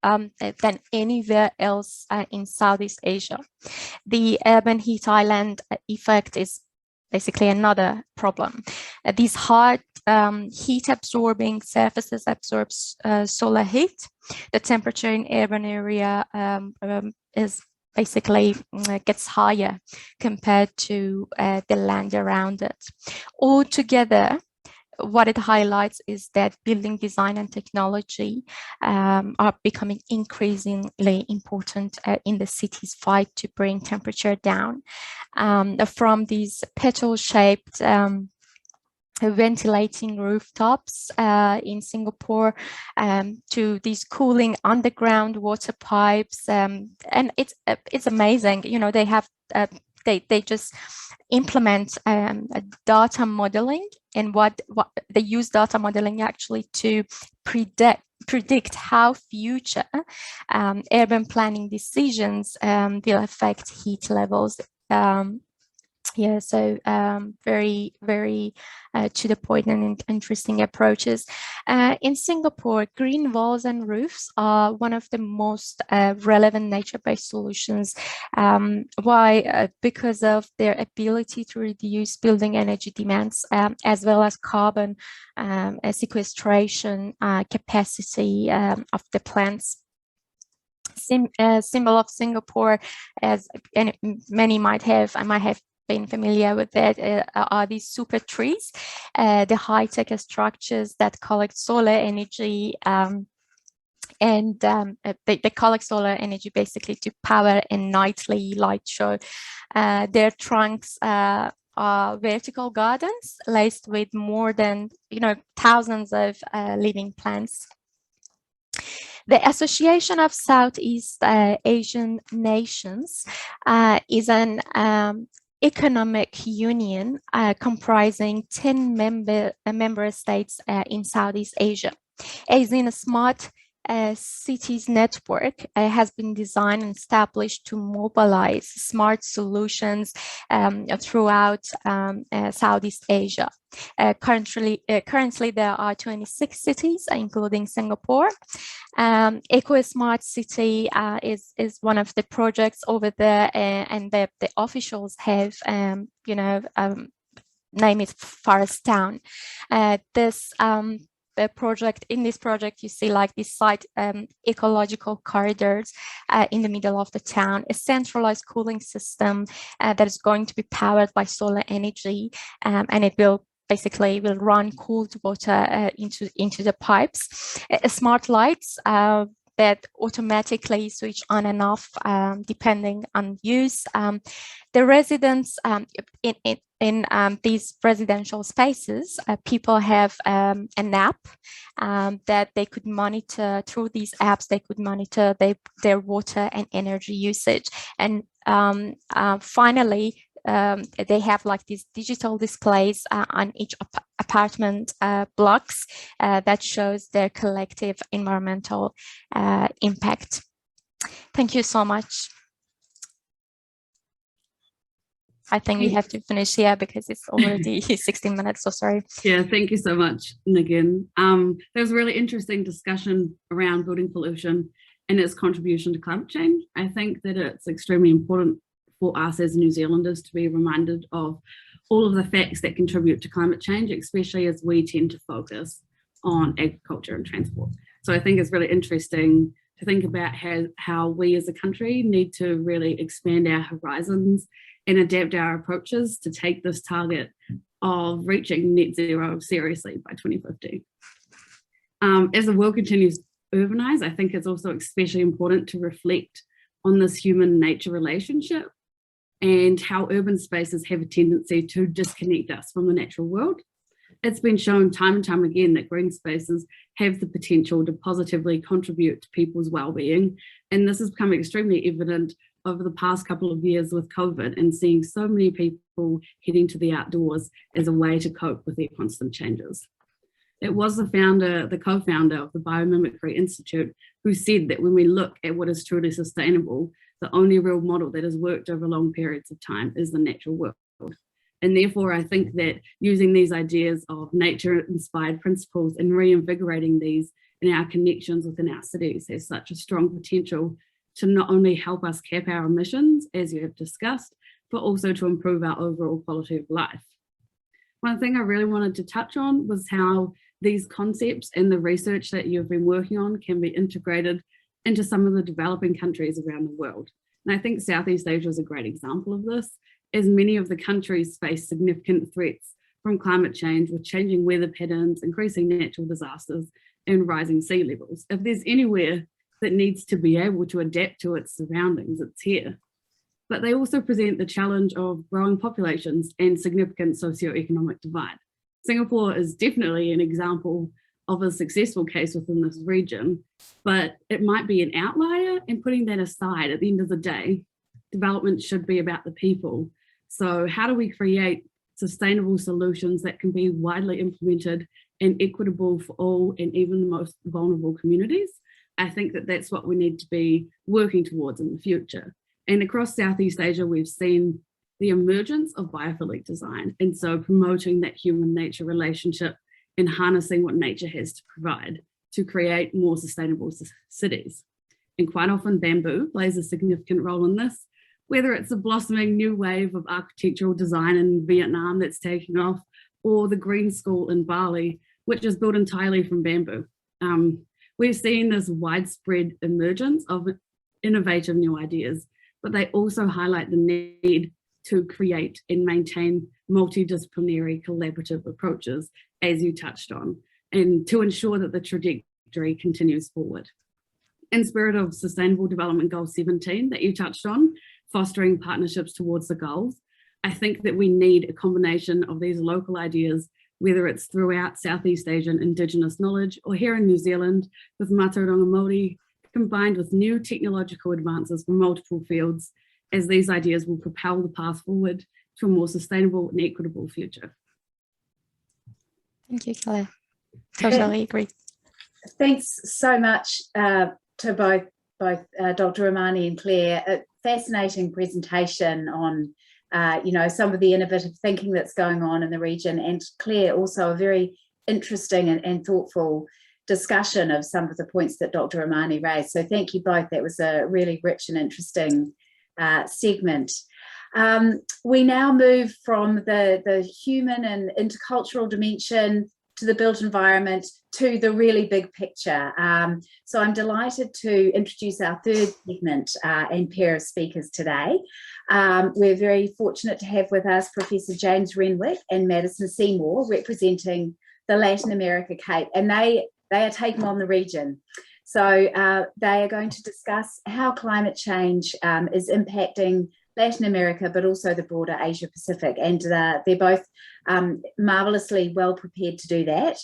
than anywhere else in Southeast Asia. The urban heat island effect is basically another problem. These hard heat absorbing surfaces absorbs solar heat. The temperature in urban area is basically gets higher compared to the land around it. Altogether, what it highlights is that building design and technology are becoming increasingly important in the city's fight to bring temperature down. From these petal-shaped ventilating rooftops in Singapore to these cooling underground water pipes, and it's amazing. You know, they have they just implement data modeling, and what they use data modeling actually to predict how future urban planning decisions will affect heat levels. Yeah, so very, very to the point and interesting approaches. In Singapore, green walls and roofs are one of the most relevant nature-based solutions. Why? Because of their ability to reduce building energy demands, as well as carbon sequestration capacity of the plants. Symbol of Singapore, as many might have been familiar with that, are these super trees, the high-tech structures that collect solar energy, and they collect solar energy basically to power a nightly light show. Their trunks are vertical gardens laced with more than thousands of living plants. The Association of Southeast Asian Nations is an economic union comprising 10 member states in Southeast Asia. As in a smart cities network has been designed and established to mobilize smart solutions throughout Southeast Asia. Currently, there are 26 cities, including Singapore. EcoSmart City is one of the projects over there, and the officials have, name it Forest Town. In this project, you see like this site ecological corridors in the middle of the town, a centralized cooling system that is going to be powered by solar energy, and it will run cooled water into the pipes. Smart lights that automatically switch on and off depending on use. The residents in these residential spaces, people have an app that they could monitor. Through these apps, they could monitor their water and energy usage. And finally, they have like these digital displays on each apartment blocks that shows their collective environmental impact. Thank you so much. I think we have to finish here because it's already 16 minutes, so sorry. Yeah, thank you so much, Negin. There was a really interesting discussion around building pollution and its contribution to climate change. I think that it's extremely important for us as New Zealanders to be reminded of all of the facts that contribute to climate change, especially as we tend to focus on agriculture and transport. So I think it's really interesting to think about how we as a country need to really expand our horizons and adapt our approaches to take this target of reaching net zero seriously by 2050. As the world continues to urbanize, I think it's also especially important to reflect on this human-nature relationship and how urban spaces have a tendency to disconnect us from the natural world. It's been shown time and time again that green spaces have the potential to positively contribute to people's well-being, and this has become extremely evident over the past couple of years with COVID and seeing so many people heading to the outdoors as a way to cope with their constant changes. It was the co-founder of the Biomimicry Institute who said that when we look at what is truly sustainable, the only real model that has worked over long periods of time is the natural world. And therefore, I think that using these ideas of nature-inspired principles and reinvigorating these in our connections within our cities has such a strong potential to not only help us cap our emissions, as you have discussed, but also to improve our overall quality of life. One thing I really wanted to touch on was how these concepts and the research that you've been working on can be integrated into some of the developing countries around the world. And I think Southeast Asia is a great example of this, as many of the countries face significant threats from climate change with changing weather patterns, increasing natural disasters, and rising sea levels. If there's anywhere that needs to be able to adapt to its surroundings, it's here. But they also present the challenge of growing populations and significant socioeconomic divide. Singapore is definitely an example of a successful case within this region, but it might be an outlier, and putting that aside, at the end of the day, development should be about the people. So how do we create sustainable solutions that can be widely implemented and equitable for all and even the most vulnerable communities? I think that that's what we need to be working towards in the future. And across Southeast Asia, we've seen the emergence of biophilic design. And so promoting that human-nature relationship and harnessing what nature has to provide to create more sustainable cities. And quite often bamboo plays a significant role in this, whether it's a blossoming new wave of architectural design in Vietnam that's taking off, or the Green School in Bali, which is built entirely from bamboo. We've seen this widespread emergence of innovative new ideas, but they also highlight the need to create and maintain multidisciplinary collaborative approaches, as you touched on, and to ensure that the trajectory continues forward. In spirit of Sustainable Development Goal 17 that you touched on, fostering partnerships towards the goals, I think that we need a combination of these local ideas, whether it's throughout Southeast Asian Indigenous knowledge or here in New Zealand with Mātauranga Māori, combined with new technological advances from multiple fields, as these ideas will propel the path forward to a more sustainable and equitable future. Thank you, Chellie. Totally agree. Thanks so much to both Dr. Imani and Claire. A fascinating presentation on some of the innovative thinking that's going on in the region, and Claire, also a very interesting and thoughtful discussion of some of the points that Dr. Imani raised. So thank you both. That was a really rich and interesting segment. We now move from the human and intercultural dimension to the built environment to the really big picture. So I'm delighted to introduce our third segment and pair of speakers today. We're very fortunate to have with us Professor James Renwick and Madison Seymour, representing the Latin America Cape, and they are taking on the region. So they are going to discuss how climate change is impacting Latin America, but also the broader Asia Pacific. And they're both marvellously well prepared to do that.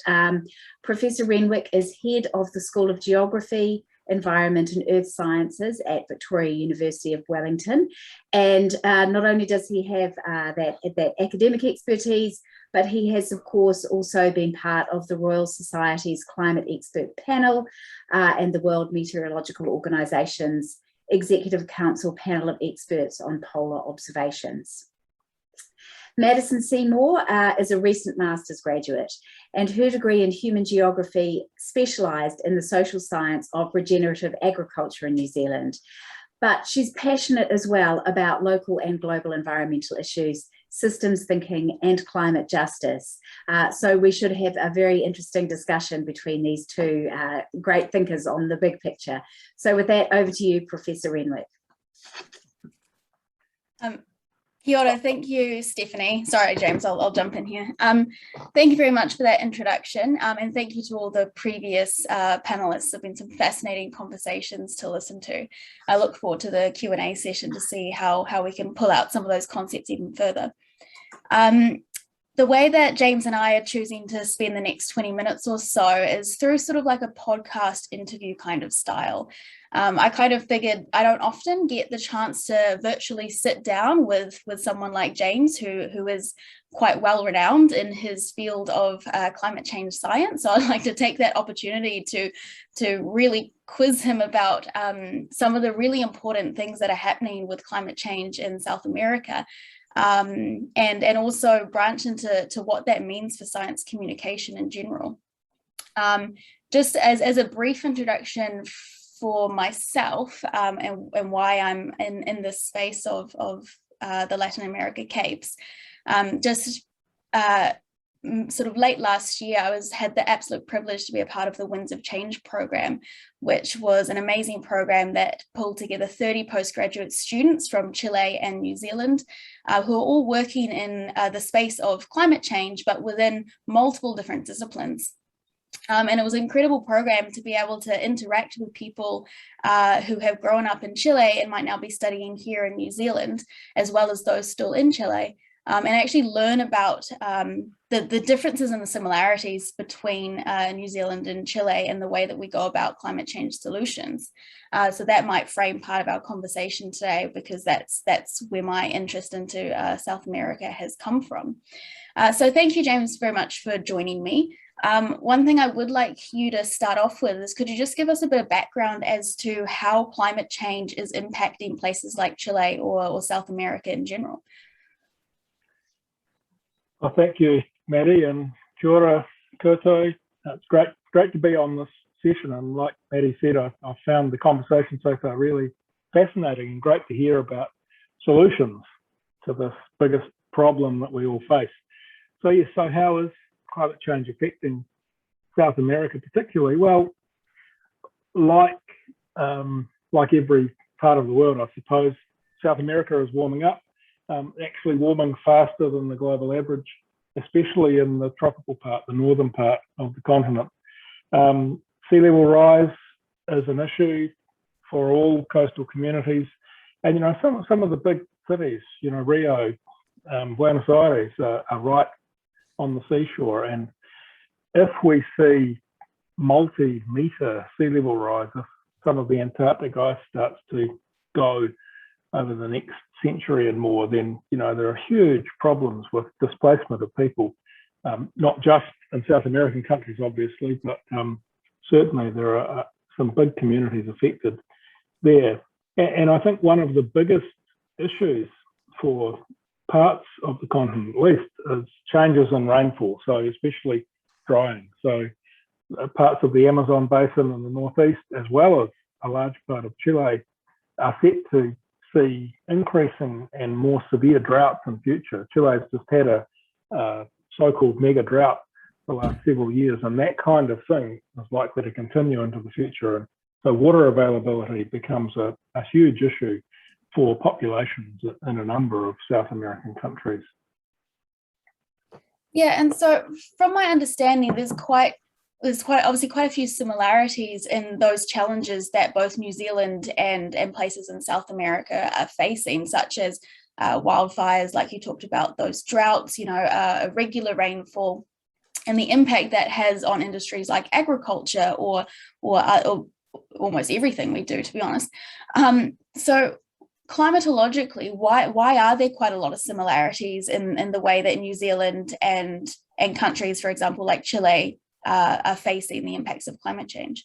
Professor Renwick is head of the School of Geography, Environment and Earth Sciences at Victoria University of Wellington. And not only does he have that academic expertise, but he has, of course, also been part of the Royal Society's Climate Expert Panel and the World Meteorological Organization's Executive Council Panel of Experts on Polar Observations. Madison Seymour is a recent master's graduate, and her degree in human geography specialised in the social science of regenerative agriculture in New Zealand. But she's passionate as well about local and global environmental issues, systems thinking, and climate justice. So we should have a very interesting discussion between these two great thinkers on the big picture. So with that, over to you, Professor Renwick. Kia ora, thank you, Stephanie. Sorry, James, I'll jump in here. Thank you very much for that introduction, and thank you to all the previous panelists. There have been some fascinating conversations to listen to. I look forward to the Q&A session to see how we can pull out some of those concepts even further. The way that James and I are choosing to spend the next 20 minutes or so is through sort of like a podcast interview kind of style. I kind of figured I don't often get the chance to virtually sit down with someone like James, who is quite well renowned in his field of climate change science. So I'd like to take that opportunity to really quiz him about some of the really important things that are happening with climate change in South America. And also branch into what that means for science communication in general. Just as a brief introduction for myself and why I'm in this space of the Latin America Capes, sort of late last year, I had the absolute privilege to be a part of the Winds of Change program, which was an amazing program that pulled together 30 postgraduate students from Chile and New Zealand, who are all working in the space of climate change, but within multiple different disciplines. And it was an incredible program to be able to interact with people who have grown up in Chile and might now be studying here in New Zealand, as well as those still in Chile. And actually learn about the differences and the similarities between New Zealand and Chile and the way that we go about climate change solutions. So that might frame part of our conversation today, because that's where my interest into South America has come from. So thank you, James, very much for joining me. One thing I would like you to start off with is, could you just give us a bit of background as to how climate change is impacting places like Chile or South America in general? Well, thank you, Maddie, and kia ora koutou. It's great to be on this session, and like Maddie said, I found the conversation so far really fascinating and great to hear about solutions to this biggest problem that we all face. So yes, so how is climate change affecting South America particularly? Well, like every part of the world, I suppose, South America is warming up. Actually warming faster than the global average, especially in the tropical part, the northern part of the continent. Sea level rise is an issue for all coastal communities. And, you know, some of the big cities, you know, Rio, Buenos Aires are right on the seashore. And if we see multi-metre sea level rise, if some of the Antarctic ice starts to go over the next century and more, then, you know, there are huge problems with displacement of people, not just in South American countries, obviously, but certainly there are some big communities affected there. And I think one of the biggest issues for parts of the continent, at least, is changes in rainfall, so especially drying. So parts of the Amazon basin in the northeast, as well as a large part of Chile, are set to see increasing and more severe droughts in future. Chile's just had a so-called mega drought the last several years, and that kind of thing is likely to continue into the future. And so water availability becomes a huge issue for populations in a number of South American countries. Yeah, and so from my understanding, there's obviously quite a few similarities in those challenges that both New Zealand and places in South America are facing, such as wildfires, like you talked about, those droughts, you know, irregular rainfall, and the impact that has on industries like agriculture or almost everything we do, to be honest. So climatologically, why are there quite a lot of similarities in the way that New Zealand and countries, for example, like Chile, are facing the impacts of climate change?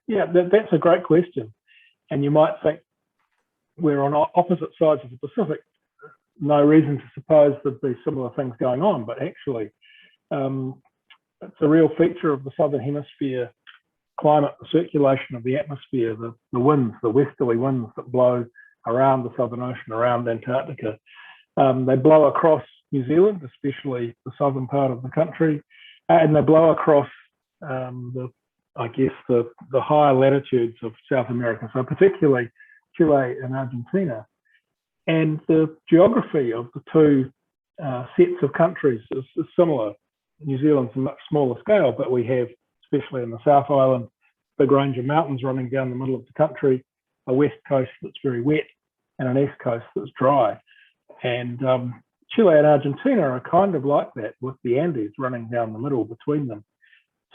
Yeah, that's a great question. And you might think we're on opposite sides of the Pacific. no reason to suppose there'd be similar things going on, but actually it's a real feature of the Southern Hemisphere climate, the circulation of the atmosphere, the winds, the westerly winds that blow around the Southern Ocean, around Antarctica. They blow across New Zealand, especially the southern part of the country, and they blow across the higher latitudes of South America, so particularly Chile and Argentina. And the geography of the two sets of countries is similar. New Zealand's a much smaller scale, but we have, especially in the South Island, big range of mountains running down the middle of the country, a west coast that's very wet, and an east coast that's dry. And Chile and Argentina are kind of like that, with the Andes running down the middle between them.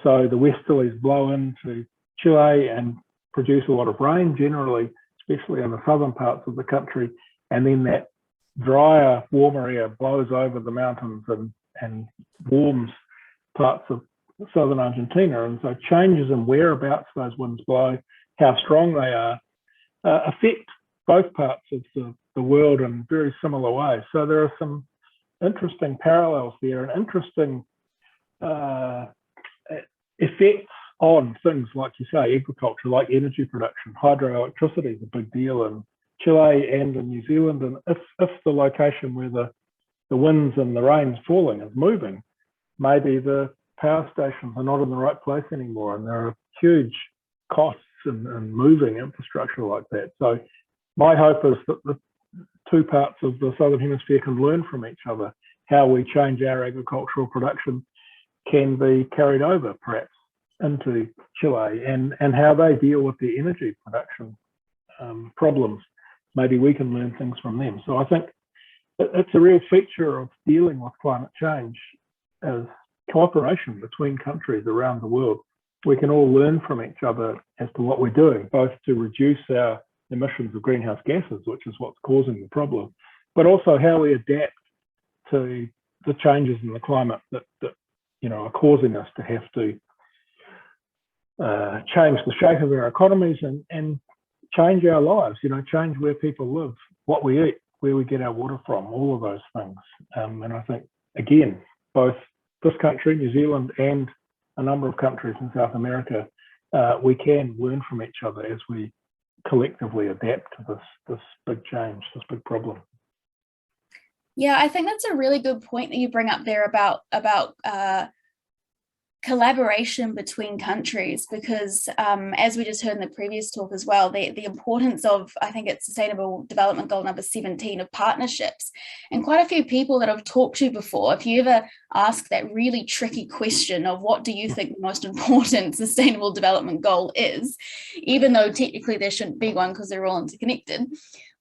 So the westerlies blow into Chile and produce a lot of rain generally, especially in the southern parts of the country. And then that drier, warmer air blows over the mountains and warms parts of southern Argentina. And so changes in whereabouts those winds blow, how strong they are, affect both parts of the world in very similar ways. So there are some interesting parallels there, and interesting effects on things like, you say, agriculture, like energy production. Hydroelectricity is a big deal in Chile and in New Zealand, and if the location where the winds and the rain's falling is moving, maybe the power stations are not in the right place anymore, and there are huge costs in moving infrastructure like that. So my hope is that the two parts of the Southern Hemisphere can learn from each other. How we change our agricultural production can be carried over perhaps into Chile, and how they deal with the energy production problems. Maybe we can learn things from them. So I think it's a real feature of dealing with climate change as cooperation between countries around the world. We can all learn from each other as to what we're doing, both to reduce our emissions of greenhouse gases, which is what's causing the problem, but also how we adapt to the changes in the climate that are causing us to have to change the shape of our economies and change our lives, change where people live, what we eat, where we get our water from, all of those things. And I think, again, both this country, New Zealand, and a number of countries in South America, we can learn from each other as we collectively adapt to this big change, this big problem. Yeah, I think that's a really good point that you bring up there about collaboration between countries, because as we just heard in the previous talk as well, the importance of, I think it's Sustainable Development Goal number 17, of partnerships. And quite a few people that I've talked to before, if you ever ask that really tricky question of what do you think the most important sustainable development goal is, even though technically there shouldn't be one because they're all interconnected,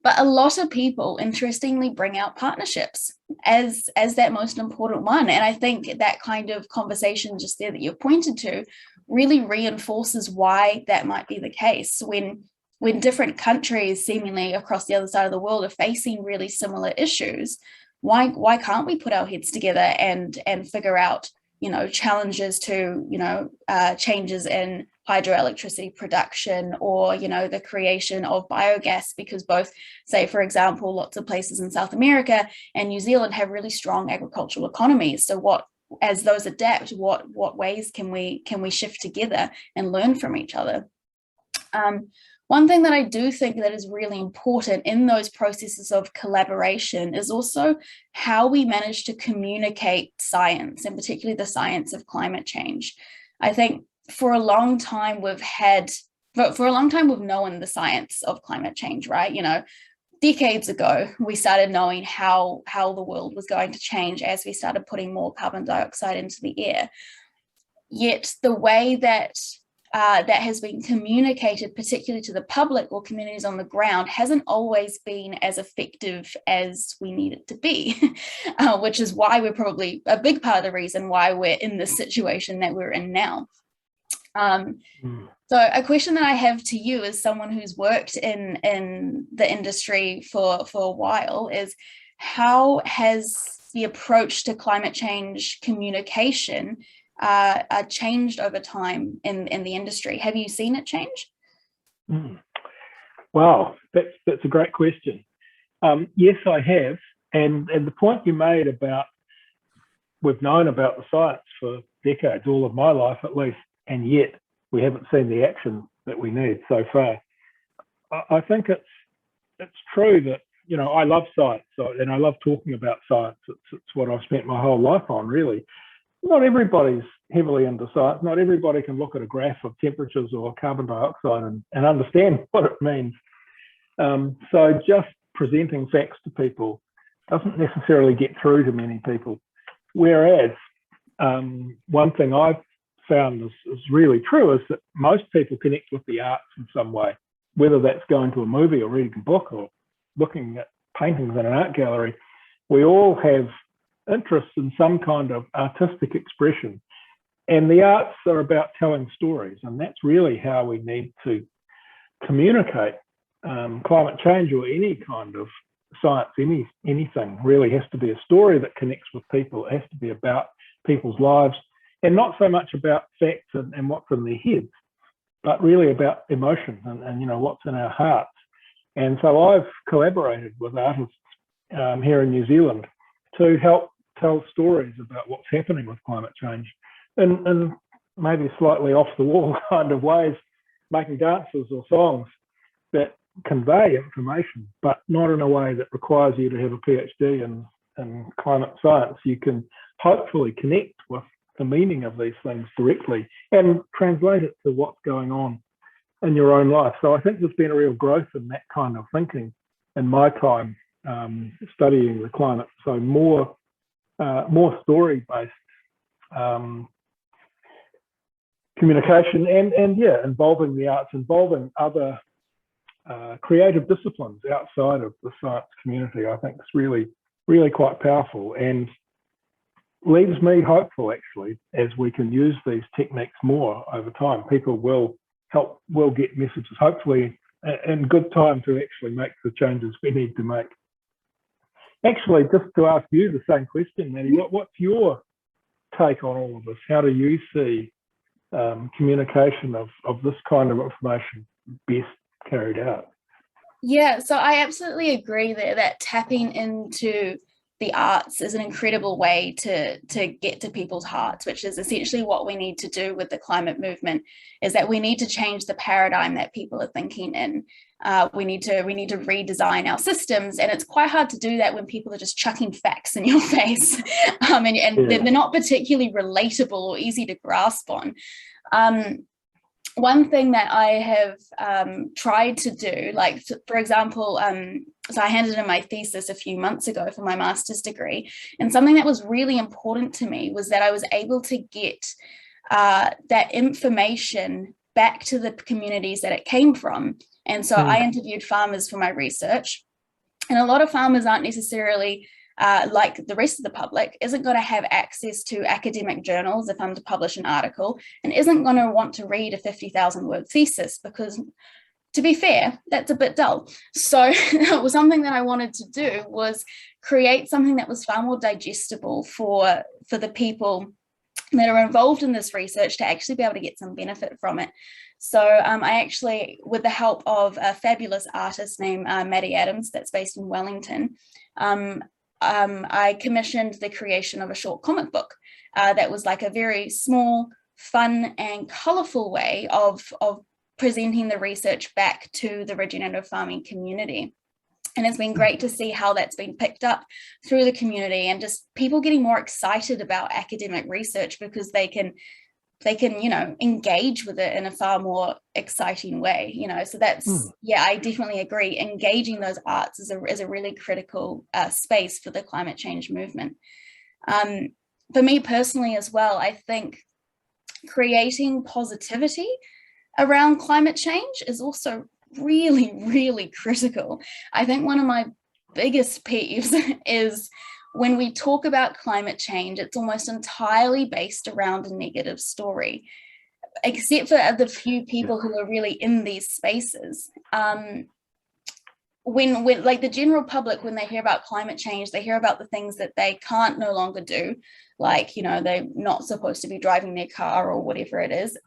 but a lot of people interestingly bring out partnerships as that most important one. And I think that kind of conversation just there that you've pointed to really reinforces why that might be the case. When different countries seemingly across the other side of the world are facing really similar issues, why can't we put our heads together and figure out, challenges to, changes in hydroelectricity production, or, the creation of biogas, because both, say, for example, lots of places in South America and New Zealand have really strong agricultural economies. So as those adapt, what ways can we shift together and learn from each other? One thing that I do think that is really important in those processes of collaboration is also how we manage to communicate science, and particularly the science of climate change. I think for a long time we've known the science of climate change, right? Decades ago, we started knowing how the world was going to change as we started putting more carbon dioxide into the air. Yet the way that has been communicated, particularly to the public or communities on the ground, hasn't always been as effective as we need it to be, which is why we're probably a big part of the reason why we're in this situation that we're in now. So a question that I have to you, as someone who's worked in the industry for a while, is how has the approach to climate change communication changed over time in the industry? Have you seen it change? Wow, that's a great question. Yes, I have. And the point you made about we've known about the science for decades, all of my life at least, and yet we haven't seen the action that we need so far. I think it's true that, you know, I love science, and I love talking about science. It's what I've spent my whole life on, really. Not everybody's heavily into science. Not everybody can look at a graph of temperatures or carbon dioxide and understand what it means. So just presenting facts to people doesn't necessarily get through to many people. Whereas one thing I've found is really true is that most people connect with the arts in some way, whether that's going to a movie or reading a book or looking at paintings in an art gallery. We all have interests in some kind of artistic expression, and the arts are about telling stories, and that's really how we need to communicate. Climate change or any kind of science, anything really has to be a story that connects with people. It has to be about people's lives, and not so much about facts and what's in their heads, but really about emotions and you know, what's in our hearts. And so I've collaborated with artists here in New Zealand to help tell stories about what's happening with climate change in maybe slightly off the wall kind of ways, making dances or songs that convey information, but not in a way that requires you to have a PhD in climate science. You can hopefully connect with the meaning of these things directly and translate it to what's going on in your own life. So I think there's been a real growth in that kind of thinking in my time studying the climate. So more story-based communication and yeah, involving the arts, involving other creative disciplines outside of the science community, I think is really, really quite powerful and leaves me hopeful, actually, as we can use these techniques more over time. People will get messages, hopefully in good time to actually make the changes we need to make. Actually, just to ask you the same question, Maddie, what's your take on all of this? How do you see communication of this kind of information best carried out? Yeah, so I absolutely agree that tapping into the arts is an incredible way to get to people's hearts, which is essentially what we need to do with the climate movement, is that we need to change the paradigm that people are thinking in. We need to redesign our systems, and it's quite hard to do that when people are just chucking facts in your face, and they're not particularly relatable or easy to grasp on. One thing that I have tried to do, like for example, so I handed in my thesis a few months ago for my master's degree, and something that was really important to me was that I was able to get that information back to the communities that it came from. And so I interviewed farmers for my research, and a lot of farmers aren't necessarily like the rest of the public, isn't going to have access to academic journals if I'm to publish an article, and isn't going to want to read a 50,000 word thesis because, to be fair, that's a bit dull. So something that I wanted to do was create something that was far more digestible for the people that are involved in this research to actually be able to get some benefit from it. So I actually, with the help of a fabulous artist named Maddie Adams that's based in Wellington, I commissioned the creation of a short comic book that was like a very small, fun and colourful way of presenting the research back to the regenerative farming community. And it's been great to see how that's been picked up through the community and just people getting more excited about academic research because they can, you know, engage with it in a far more exciting way, you know. So that's, yeah, I definitely agree. Engaging those arts is a really critical space for the climate change movement. For me personally as well, I think creating positivity around climate change is also really, really critical. I think one of my biggest peeves is when we talk about climate change, it's almost entirely based around a negative story, except for the few people who are really in these spaces. When like the general public, when they hear about climate change, they hear about the things that they can't no longer do, like, you know, they're not supposed to be driving their car or whatever it is.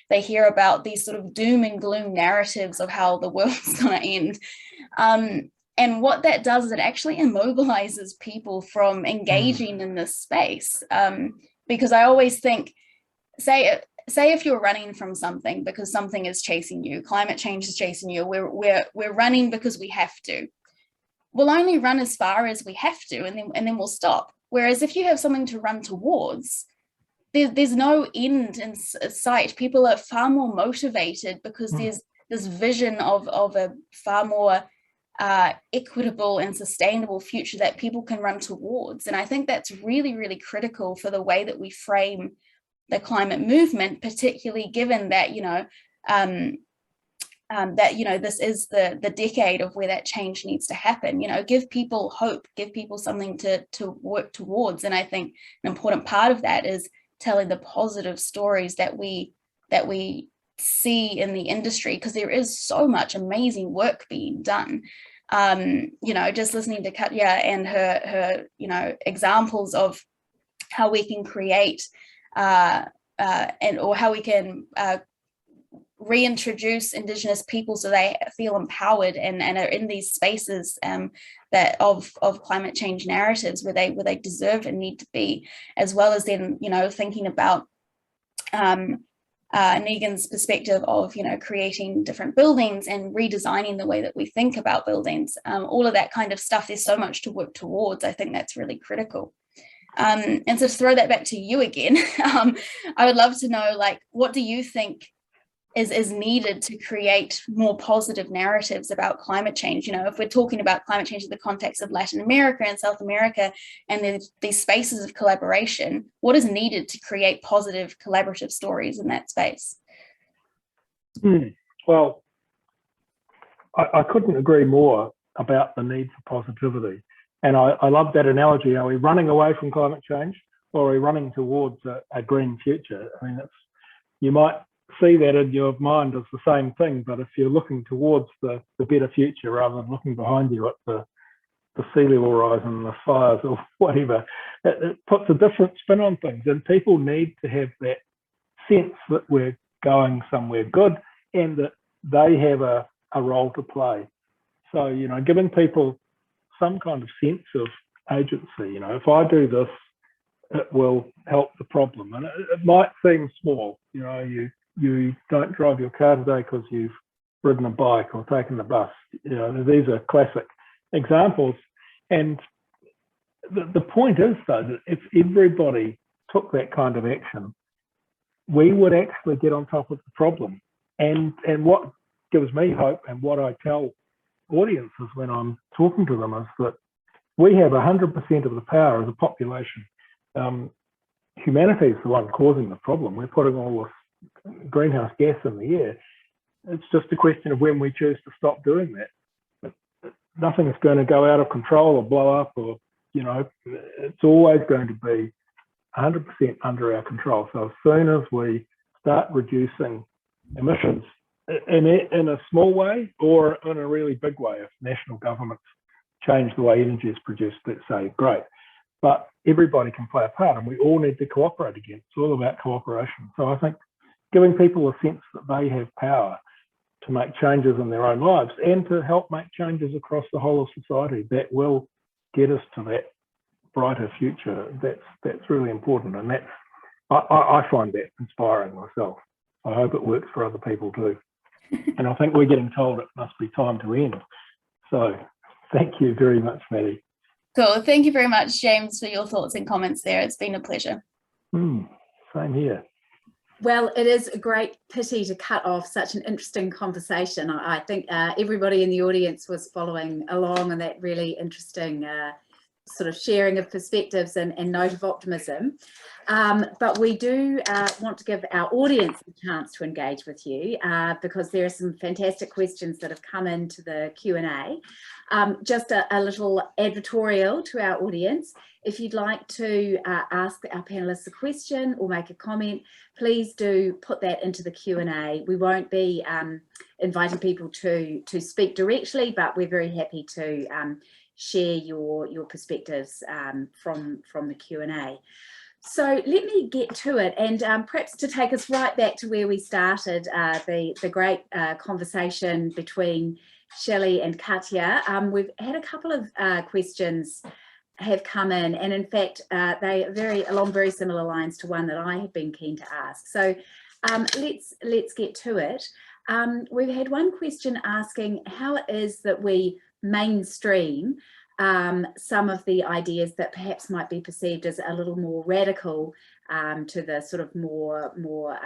They hear about these sort of doom and gloom narratives of how the world's going to end. And what that does is it actually immobilizes people from engaging in this space. Because I always think, say if you're running from something because something is chasing you, climate change is chasing you, we're running because we have to. We'll only run as far as we have to, and then we'll stop. Whereas if you have something to run towards, there's no end in sight. People are far more motivated because there's this vision of a far more equitable and sustainable future that people can run towards. And I think that's really, really critical for the way that we frame the climate movement, particularly given that, this is the decade of where that change needs to happen. Give people hope, give people something to work towards. And I think an important part of that is telling the positive stories that we see in the industry, because there is so much amazing work being done. Just listening to Katya and her examples of how we can create or how we can reintroduce Indigenous people so they feel empowered and are in these spaces that of climate change narratives where they deserve and need to be, as well as then thinking about Negin's perspective of creating different buildings and redesigning the way that we think about buildings, all of that kind of stuff. There's so much to work towards. I think that's really critical. And so to throw that back to you again, I would love to know, what do you think is needed to create more positive narratives about climate change? If we're talking about climate change in the context of Latin America and South America and these spaces of collaboration, what is needed to create positive collaborative stories in that space? Well, I couldn't agree more about the need for positivity. And I love that analogy. Are we running away from climate change, or are we running towards a green future? I mean, you might see that in your mind as the same thing, but if you're looking towards the better future rather than looking behind you at the sea level rise and the fires or whatever, it puts a different spin on things. And people need to have that sense that we're going somewhere good and that they have a role to play. So, giving people some kind of sense of agency, if I do this, it will help the problem. And it might seem small, you don't drive your car today because you've ridden a bike or taken the bus. These are classic examples. And the point is, though, that if everybody took that kind of action, we would actually get on top of the problem. And what gives me hope, and what I tell audiences when I'm talking to them, is that we have 100% of the power as a population. Humanity is the one causing the problem. We're putting all this greenhouse gas in the air. It's just a question of when we choose to stop doing that. But nothing's going to go out of control or blow up, or it's always going to be 100% under our control. So as soon as we start reducing emissions in a small way or in a really big way, if national governments change the way energy is produced, let's say, great. But everybody can play a part, and we all need to cooperate again. It's all about cooperation. So I think giving people a sense that they have power to make changes in their own lives and to help make changes across the whole of society that will get us to that brighter future, that's really important. And I find that inspiring myself. I hope it works for other people too. And I think we're getting told it must be time to end. So thank you very much, Maddie. Cool. Thank you very much, James, for your thoughts and comments there. It's been a pleasure. Same here. Well, it is a great pity to cut off such an interesting conversation. I think everybody in the audience was following along on that really interesting sort of sharing of perspectives and note of optimism. But we do want to give our audience a chance to engage with you because there are some fantastic questions that have come into the Q&A. Just a little advertorial to our audience. If you'd like to ask our panelists a question or make a comment, please do put that into the Q&A. We won't be inviting people to speak directly, but we're very happy to share your perspectives from the Q&A. So let me get to it, and perhaps to take us right back to where we started, the great conversation between Chellie and Katia. We've had a couple of questions have come in, and in fact they are along very similar lines to one that I have been keen to ask. So let's get to it. We've had one question asking how it is that we mainstream some of the ideas that perhaps might be perceived as a little more radical to the sort of more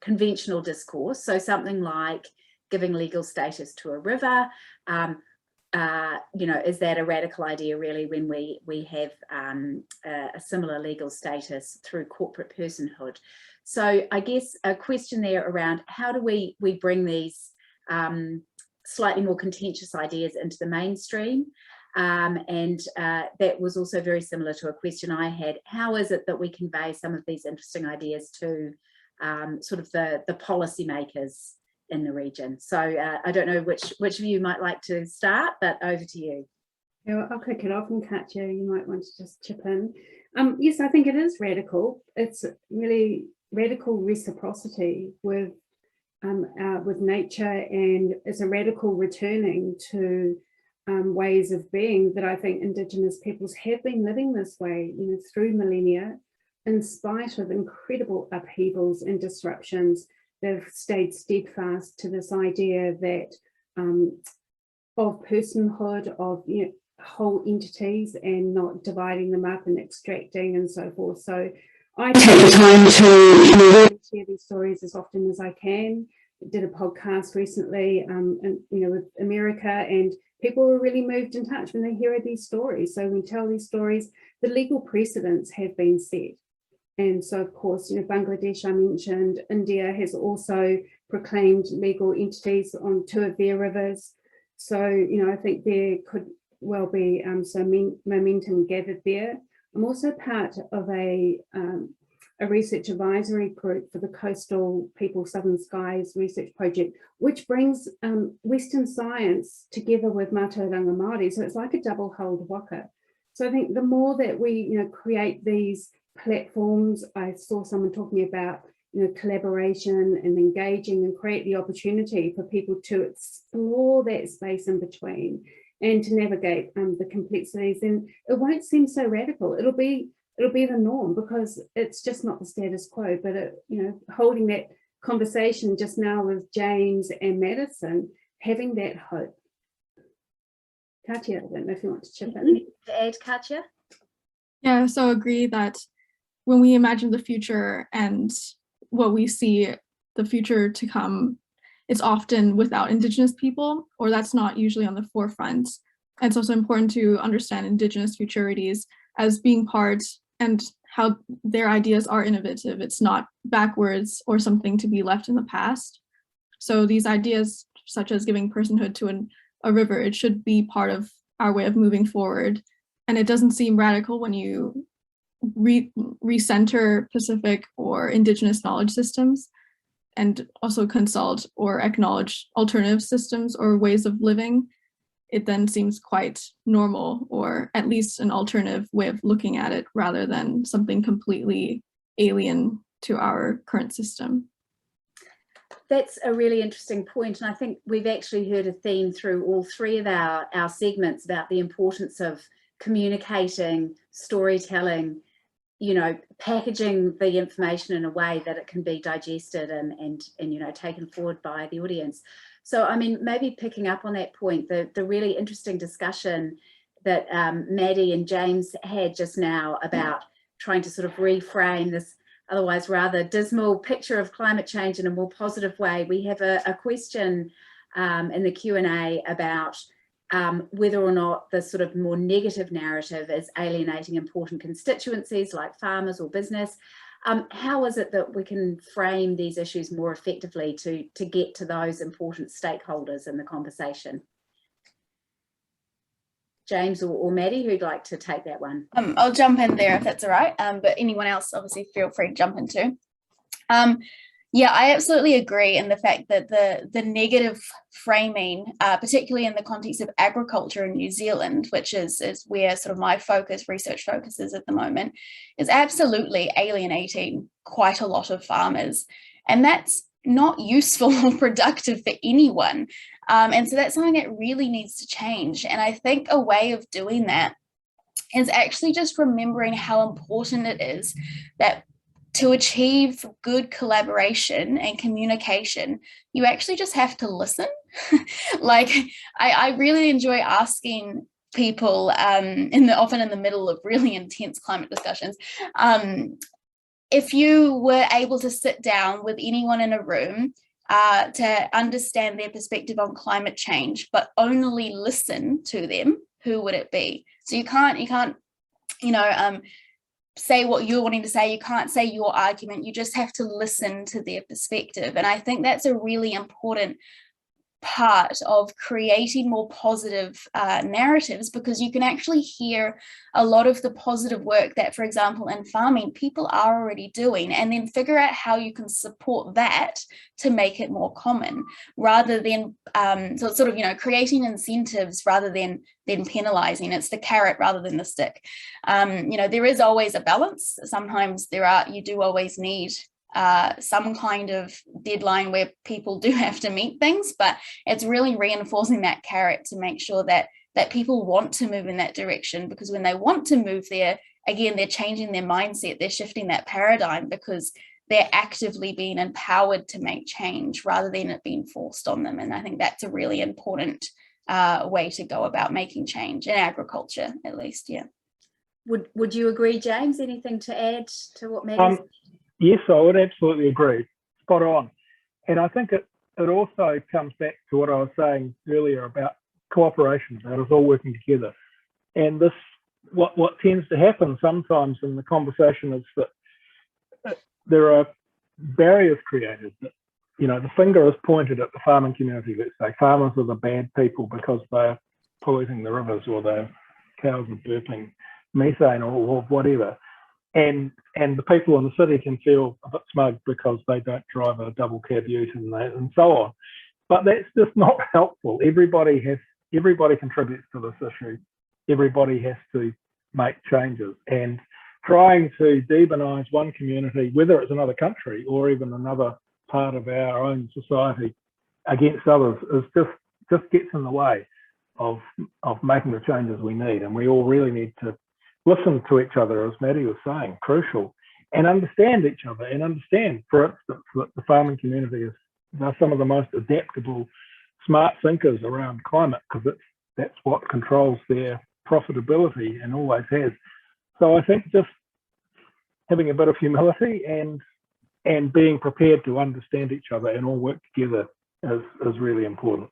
conventional discourse. So something like giving legal status to a river, is that a radical idea really when we have a similar legal status through corporate personhood? So I guess a question there around how do we bring these slightly more contentious ideas into the mainstream? That was also very similar to a question I had. How is it that we convey some of these interesting ideas to sort of the policymakers in the region? So I don't know which of you might like to start, but over to you. Yeah, I'll kick it off, and Katja, you might want to just chip in. Yes, I think it is radical. It's really radical reciprocity with nature, and it's a radical returning to ways of being that I think Indigenous peoples have been living this way, through millennia, in spite of incredible upheavals and disruptions. They've stayed steadfast to this idea that of personhood, of whole entities, and not dividing them up and extracting and so forth. So I take the time to share these stories as often as I can. I did a podcast recently, with America, and people were really moved and touched when they hear these stories. So when we tell these stories, the legal precedents have been set. And so, of course, Bangladesh, I mentioned, India has also proclaimed legal entities on 2 of their rivers. So, I think there could well be some momentum gathered there. I'm also part of a research advisory group for the Coastal People Southern Skies Research Project, which brings Western science together with Mātauranga Māori. So it's like a double-hulled waka. So I think the more that we create these platforms, I saw someone talking about collaboration and engaging, and create the opportunity for people to explore that space in between and to navigate the complexities, and it won't seem so radical. It'll be the norm, because it's just not the status quo. But holding that conversation just now with James and Madison, having that hope. Katia, I don't know if you want to chip in. To add, Katia? Yeah, so agree that when we imagine the future and what we see the future to come, it's often without Indigenous people, or that's not usually on the forefront. And it's also important to understand Indigenous futurities as being part, and how their ideas are innovative. It's not backwards or something to be left in the past. So these ideas, such as giving personhood to a river, it should be part of our way of moving forward. And it doesn't seem radical when you recenter Pacific or Indigenous knowledge systems, and also consult or acknowledge alternative systems or ways of living. It then seems quite normal, or at least an alternative way of looking at it, rather than something completely alien to our current system. That's a really interesting point, and I think we've actually heard a theme through all 3 of our segments about the importance of communicating, storytelling, packaging the information in a way that it can be digested and taken forward by the audience. So, I mean, maybe picking up on that point, the really interesting discussion that Maddie and James had just now about trying to sort of reframe this otherwise rather dismal picture of climate change in a more positive way. We have a question in the Q&A about whether or not the sort of more negative narrative is alienating important constituencies like farmers or business. How is it that we can frame these issues more effectively to get to those important stakeholders in the conversation? James or Maddie, who'd like to take that one? I'll jump in there if that's all right, but anyone else obviously feel free to jump in too. Yeah, I absolutely agree in the fact that the negative framing, particularly in the context of agriculture in New Zealand, which is where sort of my research focus is at the moment, is absolutely alienating quite a lot of farmers. And that's not useful or productive for anyone. And so that's something that really needs to change. And I think a way of doing that is actually just remembering how important it is that to achieve good collaboration and communication, you actually just have to listen. Like, I really enjoy asking people often in the middle of really intense climate discussions, if you were able to sit down with anyone in a room to understand their perspective on climate change, but only listen to them, who would it be? So you can't, say what you're wanting to say. You can't say your argument. You just have to listen to their perspective. And I think that's a really important part of creating more positive narratives, because you can actually hear a lot of the positive work that, for example, in farming, people are already doing, and then figure out how you can support that to make it more common, rather than so it's sort of, creating incentives rather than penalizing. It's the carrot rather than the stick. There is always a balance. Sometimes you do always need some kind of deadline where people do have to meet things, but it's really reinforcing that carrot to make sure that people want to move in that direction, because when they want to move there, again, they're changing their mindset, they're shifting that paradigm, because they're actively being empowered to make change rather than it being forced on them. And I think that's a really important way to go about making change in agriculture, at least. Yeah. Would you agree, James? Anything to add to what Maddie said? Yes, I would absolutely agree. Spot on. And I think it also comes back to what I was saying earlier about cooperation, about us all working together. And this, what tends to happen sometimes in the conversation is that there are barriers created. That, the finger is pointed at the farming community. Let's say farmers are the bad people because they're polluting the rivers, or their cows are burping methane, or whatever. And the people in the city can feel a bit smug because they don't drive a double cab ute and so on. But that's just not helpful. Everybody contributes to this issue. Everybody has to make changes. And trying to demonise one community, whether it's another country or even another part of our own society, against others, is just gets in the way of making the changes we need. And we all really need to listen to each other, as Maddie was saying, crucial, and understand each other, and understand, for instance, that the farming community are some of the most adaptable, smart thinkers around climate, because that's what controls their profitability and always has. So I think just having a bit of humility and being prepared to understand each other and all work together is really important.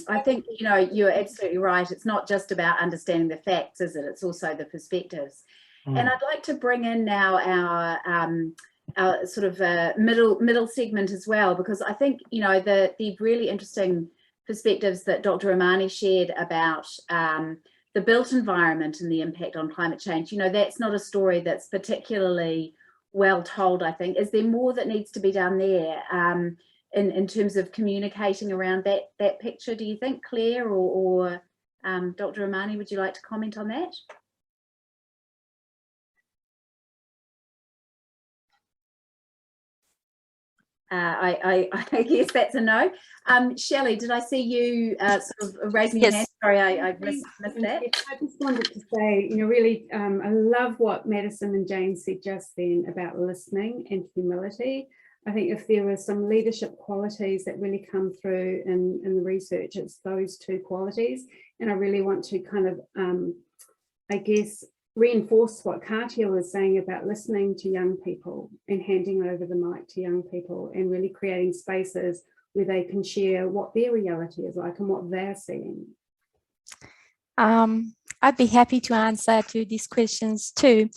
I think, you're absolutely right. It's not just about understanding the facts, is it? It's also the perspectives. And I'd like to bring in now our sort of middle segment as well, because I think, the really interesting perspectives that Dr. Imani shared about the built environment and the impact on climate change, that's not a story that's particularly well told, I think. Is there more that needs to be done there? In terms of communicating around that picture, do you think, Claire or Dr. Imani, would you like to comment on that? I guess that's a no. Chellie, did I see you sort of raising your hand? Sorry, I missed that. I just wanted to say, really, I love what Madison and James said just then about listening and humility. I think if there were some leadership qualities that really come through in the research, it's those two qualities. And I really want to kind of, I guess, reinforce what Katia was saying about listening to young people and handing over the mic to young people and really creating spaces where they can share what their reality is like and what they're seeing. I'd be happy to answer to these questions too.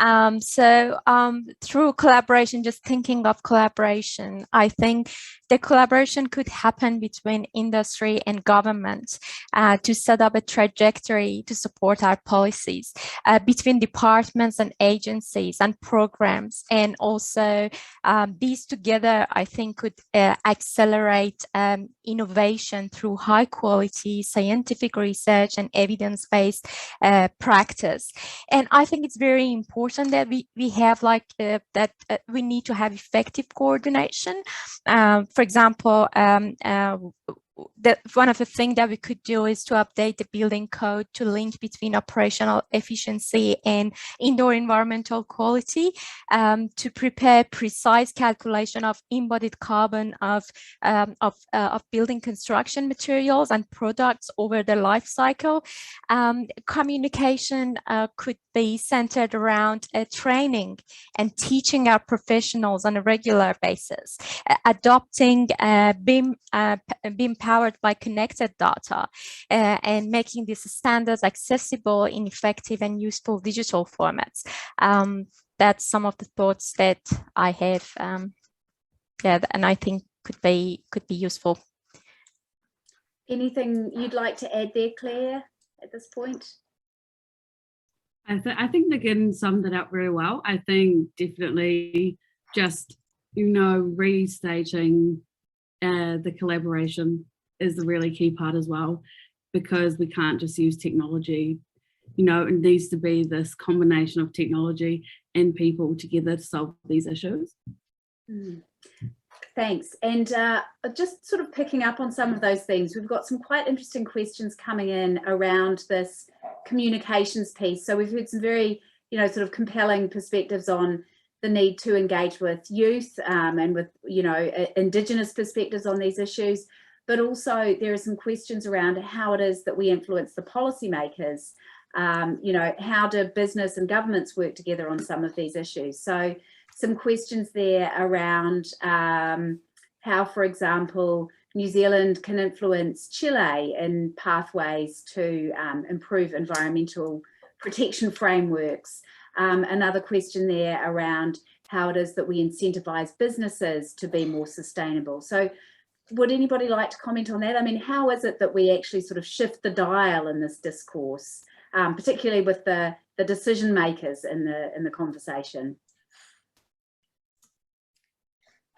Through collaboration, just thinking of collaboration, I think the collaboration could happen between industry and government to set up a trajectory to support our policies between departments and agencies and programs. And also these together, I think, could accelerate innovation through high quality scientific research and evidence-based practice. And I think it's very important that we have we need to have effective coordination. For example, one of the things that we could do is to update the building code to link between operational efficiency and indoor environmental quality, to prepare precise calculation of embodied carbon of building construction materials and products over the life cycle. Communication could be centered around training and teaching our professionals on a regular basis, adopting BIM powered by connected data, and making these standards accessible in effective and useful digital formats. That's some of the thoughts that I have, and I think could be useful. Anything you'd like to add there, Claire, at this point? I think Negin summed it up very well. I think definitely just, restating the collaboration is the really key part as well, because we can't just use technology. It needs to be this combination of technology and people together to solve these issues. Thanks. And just sort of picking up on some of those things, we've got some quite interesting questions coming in around this communications piece. So we've heard some very, sort of compelling perspectives on the need to engage with youth and with, Indigenous perspectives on these issues. But also there are some questions around how it is that we influence the policymakers. How do business and governments work together on some of these issues? So some questions there around how, for example, New Zealand can influence Chile in pathways to improve environmental protection frameworks. Another question there around how it is that we incentivize businesses to be more sustainable. So would anybody like to comment on that? I mean, how is it that we actually sort of shift the dial in this discourse, particularly with the decision makers in the conversation?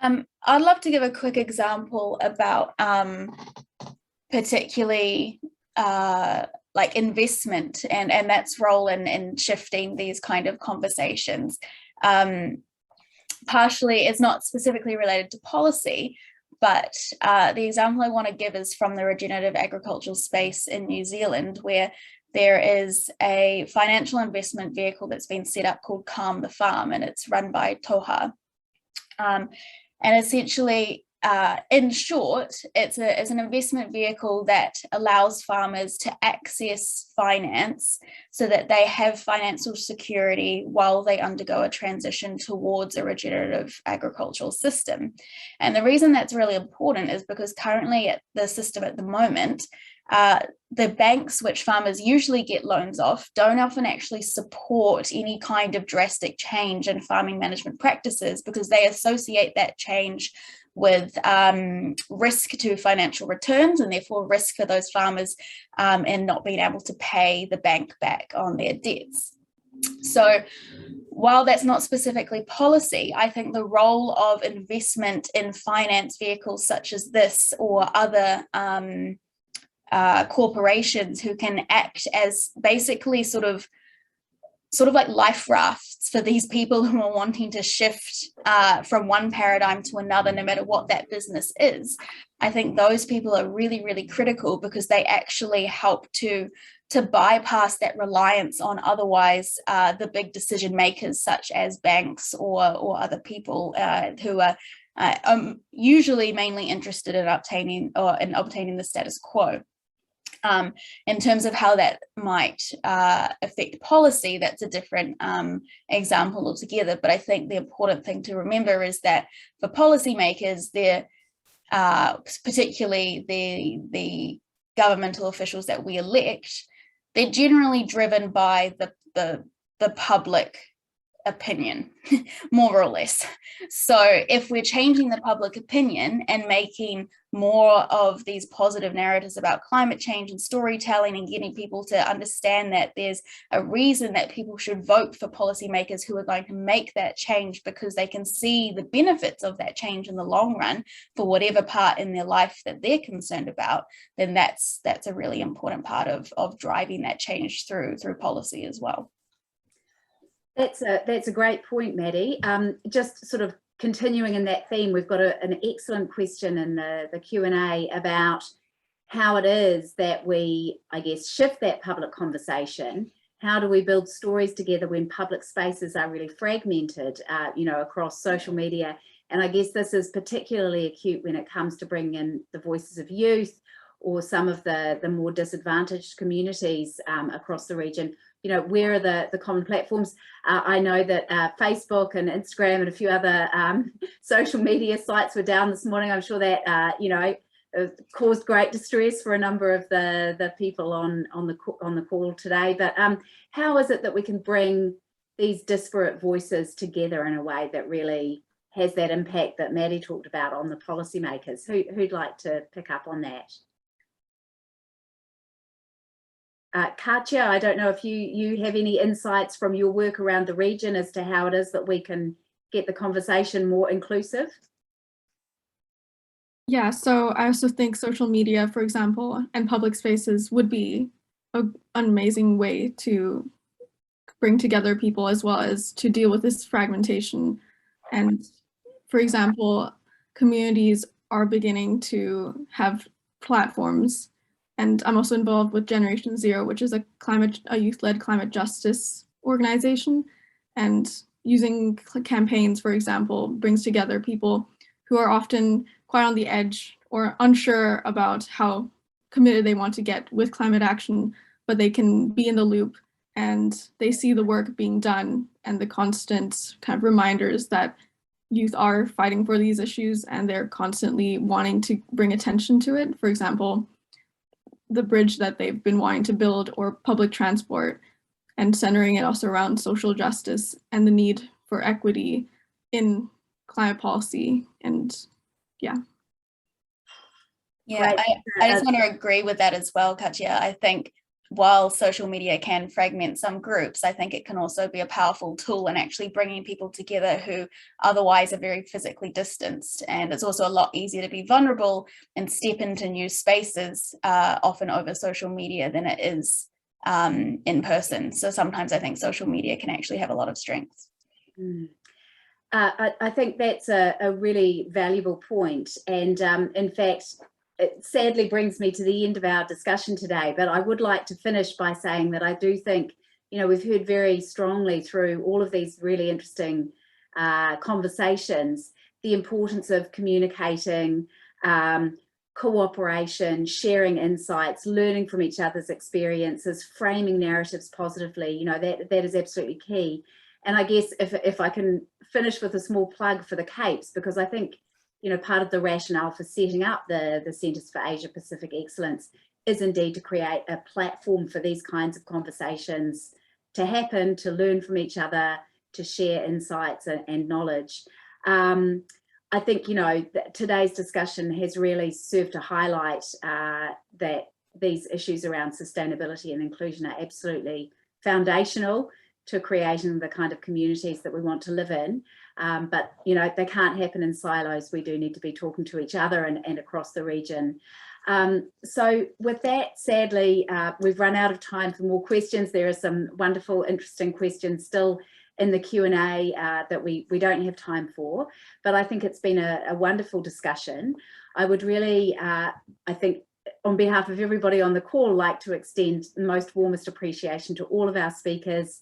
I'd love to give a quick example about particularly like investment and that's role in shifting these kind of conversations. Partially, it's not specifically related to policy, but the example I want to give is from the regenerative agricultural space in New Zealand, where there is a financial investment vehicle that's been set up called Calm the Farm, and it's run by Toha. And essentially, in short, it's an investment vehicle that allows farmers to access finance so that they have financial security while they undergo a transition towards a regenerative agricultural system. And the reason that's really important is because currently the system at the moment, the banks which farmers usually get loans off don't often actually support any kind of drastic change in farming management practices, because they associate that change with risk to financial returns and therefore risk for those farmers in not being able to pay the bank back on their debts. So while that's not specifically policy, I think the role of investment in finance vehicles such as this or other corporations who can act as basically sort of like life rafts for these people who are wanting to shift from one paradigm to another, no matter what that business is. I think those people are really, really critical, because they actually help to bypass that reliance on otherwise the big decision makers such as banks or other people who are usually mainly interested in obtaining the status quo. In terms of how that might affect policy, that's a different example altogether. But I think the important thing to remember is that for policymakers, they're particularly the governmental officials that we elect, they're generally driven by the public opinion, more or less. So if we're changing the public opinion and making more of these positive narratives about climate change and storytelling and getting people to understand that there's a reason that people should vote for policymakers who are going to make that change because they can see the benefits of that change in the long run for whatever part in their life that they're concerned about, then that's a really important part of driving that change through policy as well. That's a great point, Maddie. Just sort of continuing in that theme, we've got an excellent question in the Q&A about how it is that we, I guess, shift that public conversation. How do we build stories together when public spaces are really fragmented, across social media? And I guess this is particularly acute when it comes to bringing in the voices of youth or some of the more disadvantaged communities across the region. Where are the common platforms? I know that Facebook and Instagram and a few other social media sites were down this morning. I'm sure that, caused great distress for a number of the people on the call today. But how is it that we can bring these disparate voices together in a way that really has that impact that Maddie talked about on the policymakers? Who'd like to pick up on that? Katja, I don't know if you have any insights from your work around the region as to how it is that we can get the conversation more inclusive. Yeah, so I also think social media, for example, and public spaces would be an amazing way to bring together people as well as to deal with this fragmentation. And for example, communities are beginning to have platforms. And I'm also involved with Generation Zero, which is a youth-led climate justice organization. And using campaigns, for example, brings together people who are often quite on the edge or unsure about how committed they want to get with climate action, but they can be in the loop and they see the work being done and the constant kind of reminders that youth are fighting for these issues and they're constantly wanting to bring attention to it. For example, the bridge that they've been wanting to build or public transport, and centering it also around social justice and the need for equity in climate policy. And yeah, I just want to agree with that as well, Katja. I think while social media can fragment some groups, I think it can also be a powerful tool in actually bringing people together who otherwise are very physically distanced. And it's also a lot easier to be vulnerable and step into new spaces often over social media than it is in person. So sometimes I think social media can actually have a lot of strengths. I think that's a really valuable point. And in fact, it sadly brings me to the end of our discussion today, but I would like to finish by saying that I do think, we've heard very strongly through all of these really interesting conversations, the importance of communicating, cooperation, sharing insights, learning from each other's experiences, framing narratives positively, that is absolutely key. And I guess if I can finish with a small plug for the Capes, because I think, part of the rationale for setting up the Centres for Asia Pacific Excellence is indeed to create a platform for these kinds of conversations to happen, to learn from each other, to share insights and knowledge. I think, today's discussion has really served to highlight that these issues around sustainability and inclusion are absolutely foundational to creating the kind of communities that we want to live in. But, they can't happen in silos. We do need to be talking to each other and across the region. So with that, sadly, we've run out of time for more questions. There are some wonderful, interesting questions still in the Q&A that we don't have time for, but I think it's been a wonderful discussion. I would really, I think, on behalf of everybody on the call, like to extend the most warmest appreciation to all of our speakers.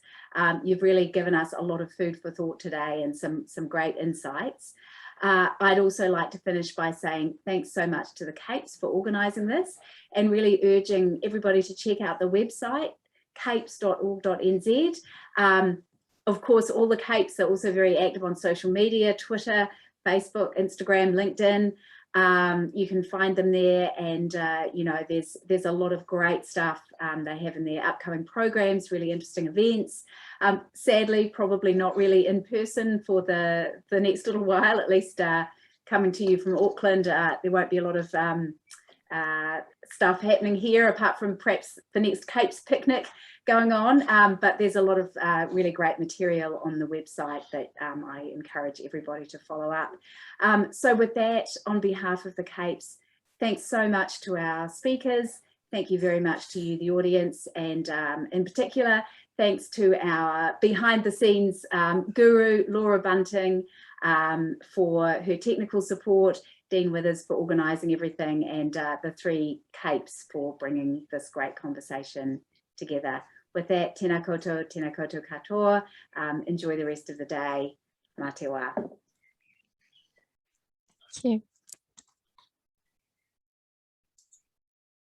You've really given us a lot of food for thought today and some great insights. I'd also like to finish by saying thanks so much to the Capes for organising this and really urging everybody to check out the website, capes.org.nz. Of course, all the Capes are also very active on social media, Twitter, Facebook, Instagram, LinkedIn. You can find them there, and you know, there's a lot of great stuff they have in their upcoming programs, really interesting events. Sadly, probably not really in person for the next little while, at least coming to you from Auckland. There won't be a lot of stuff happening here, apart from perhaps the next Capes picnic going on, but there's a lot of really great material on the website that I encourage everybody to follow up. So with that, on behalf of the Capes, thanks so much to our speakers. Thank you very much to you, the audience, and in particular, thanks to our behind the scenes guru, Laura Bunting, for her technical support, Dean Withers for organising everything, and the three Capes for bringing this great conversation together. With that, tēnā koutou katoa. Enjoy the rest of the day. Mā te wā. Thank you.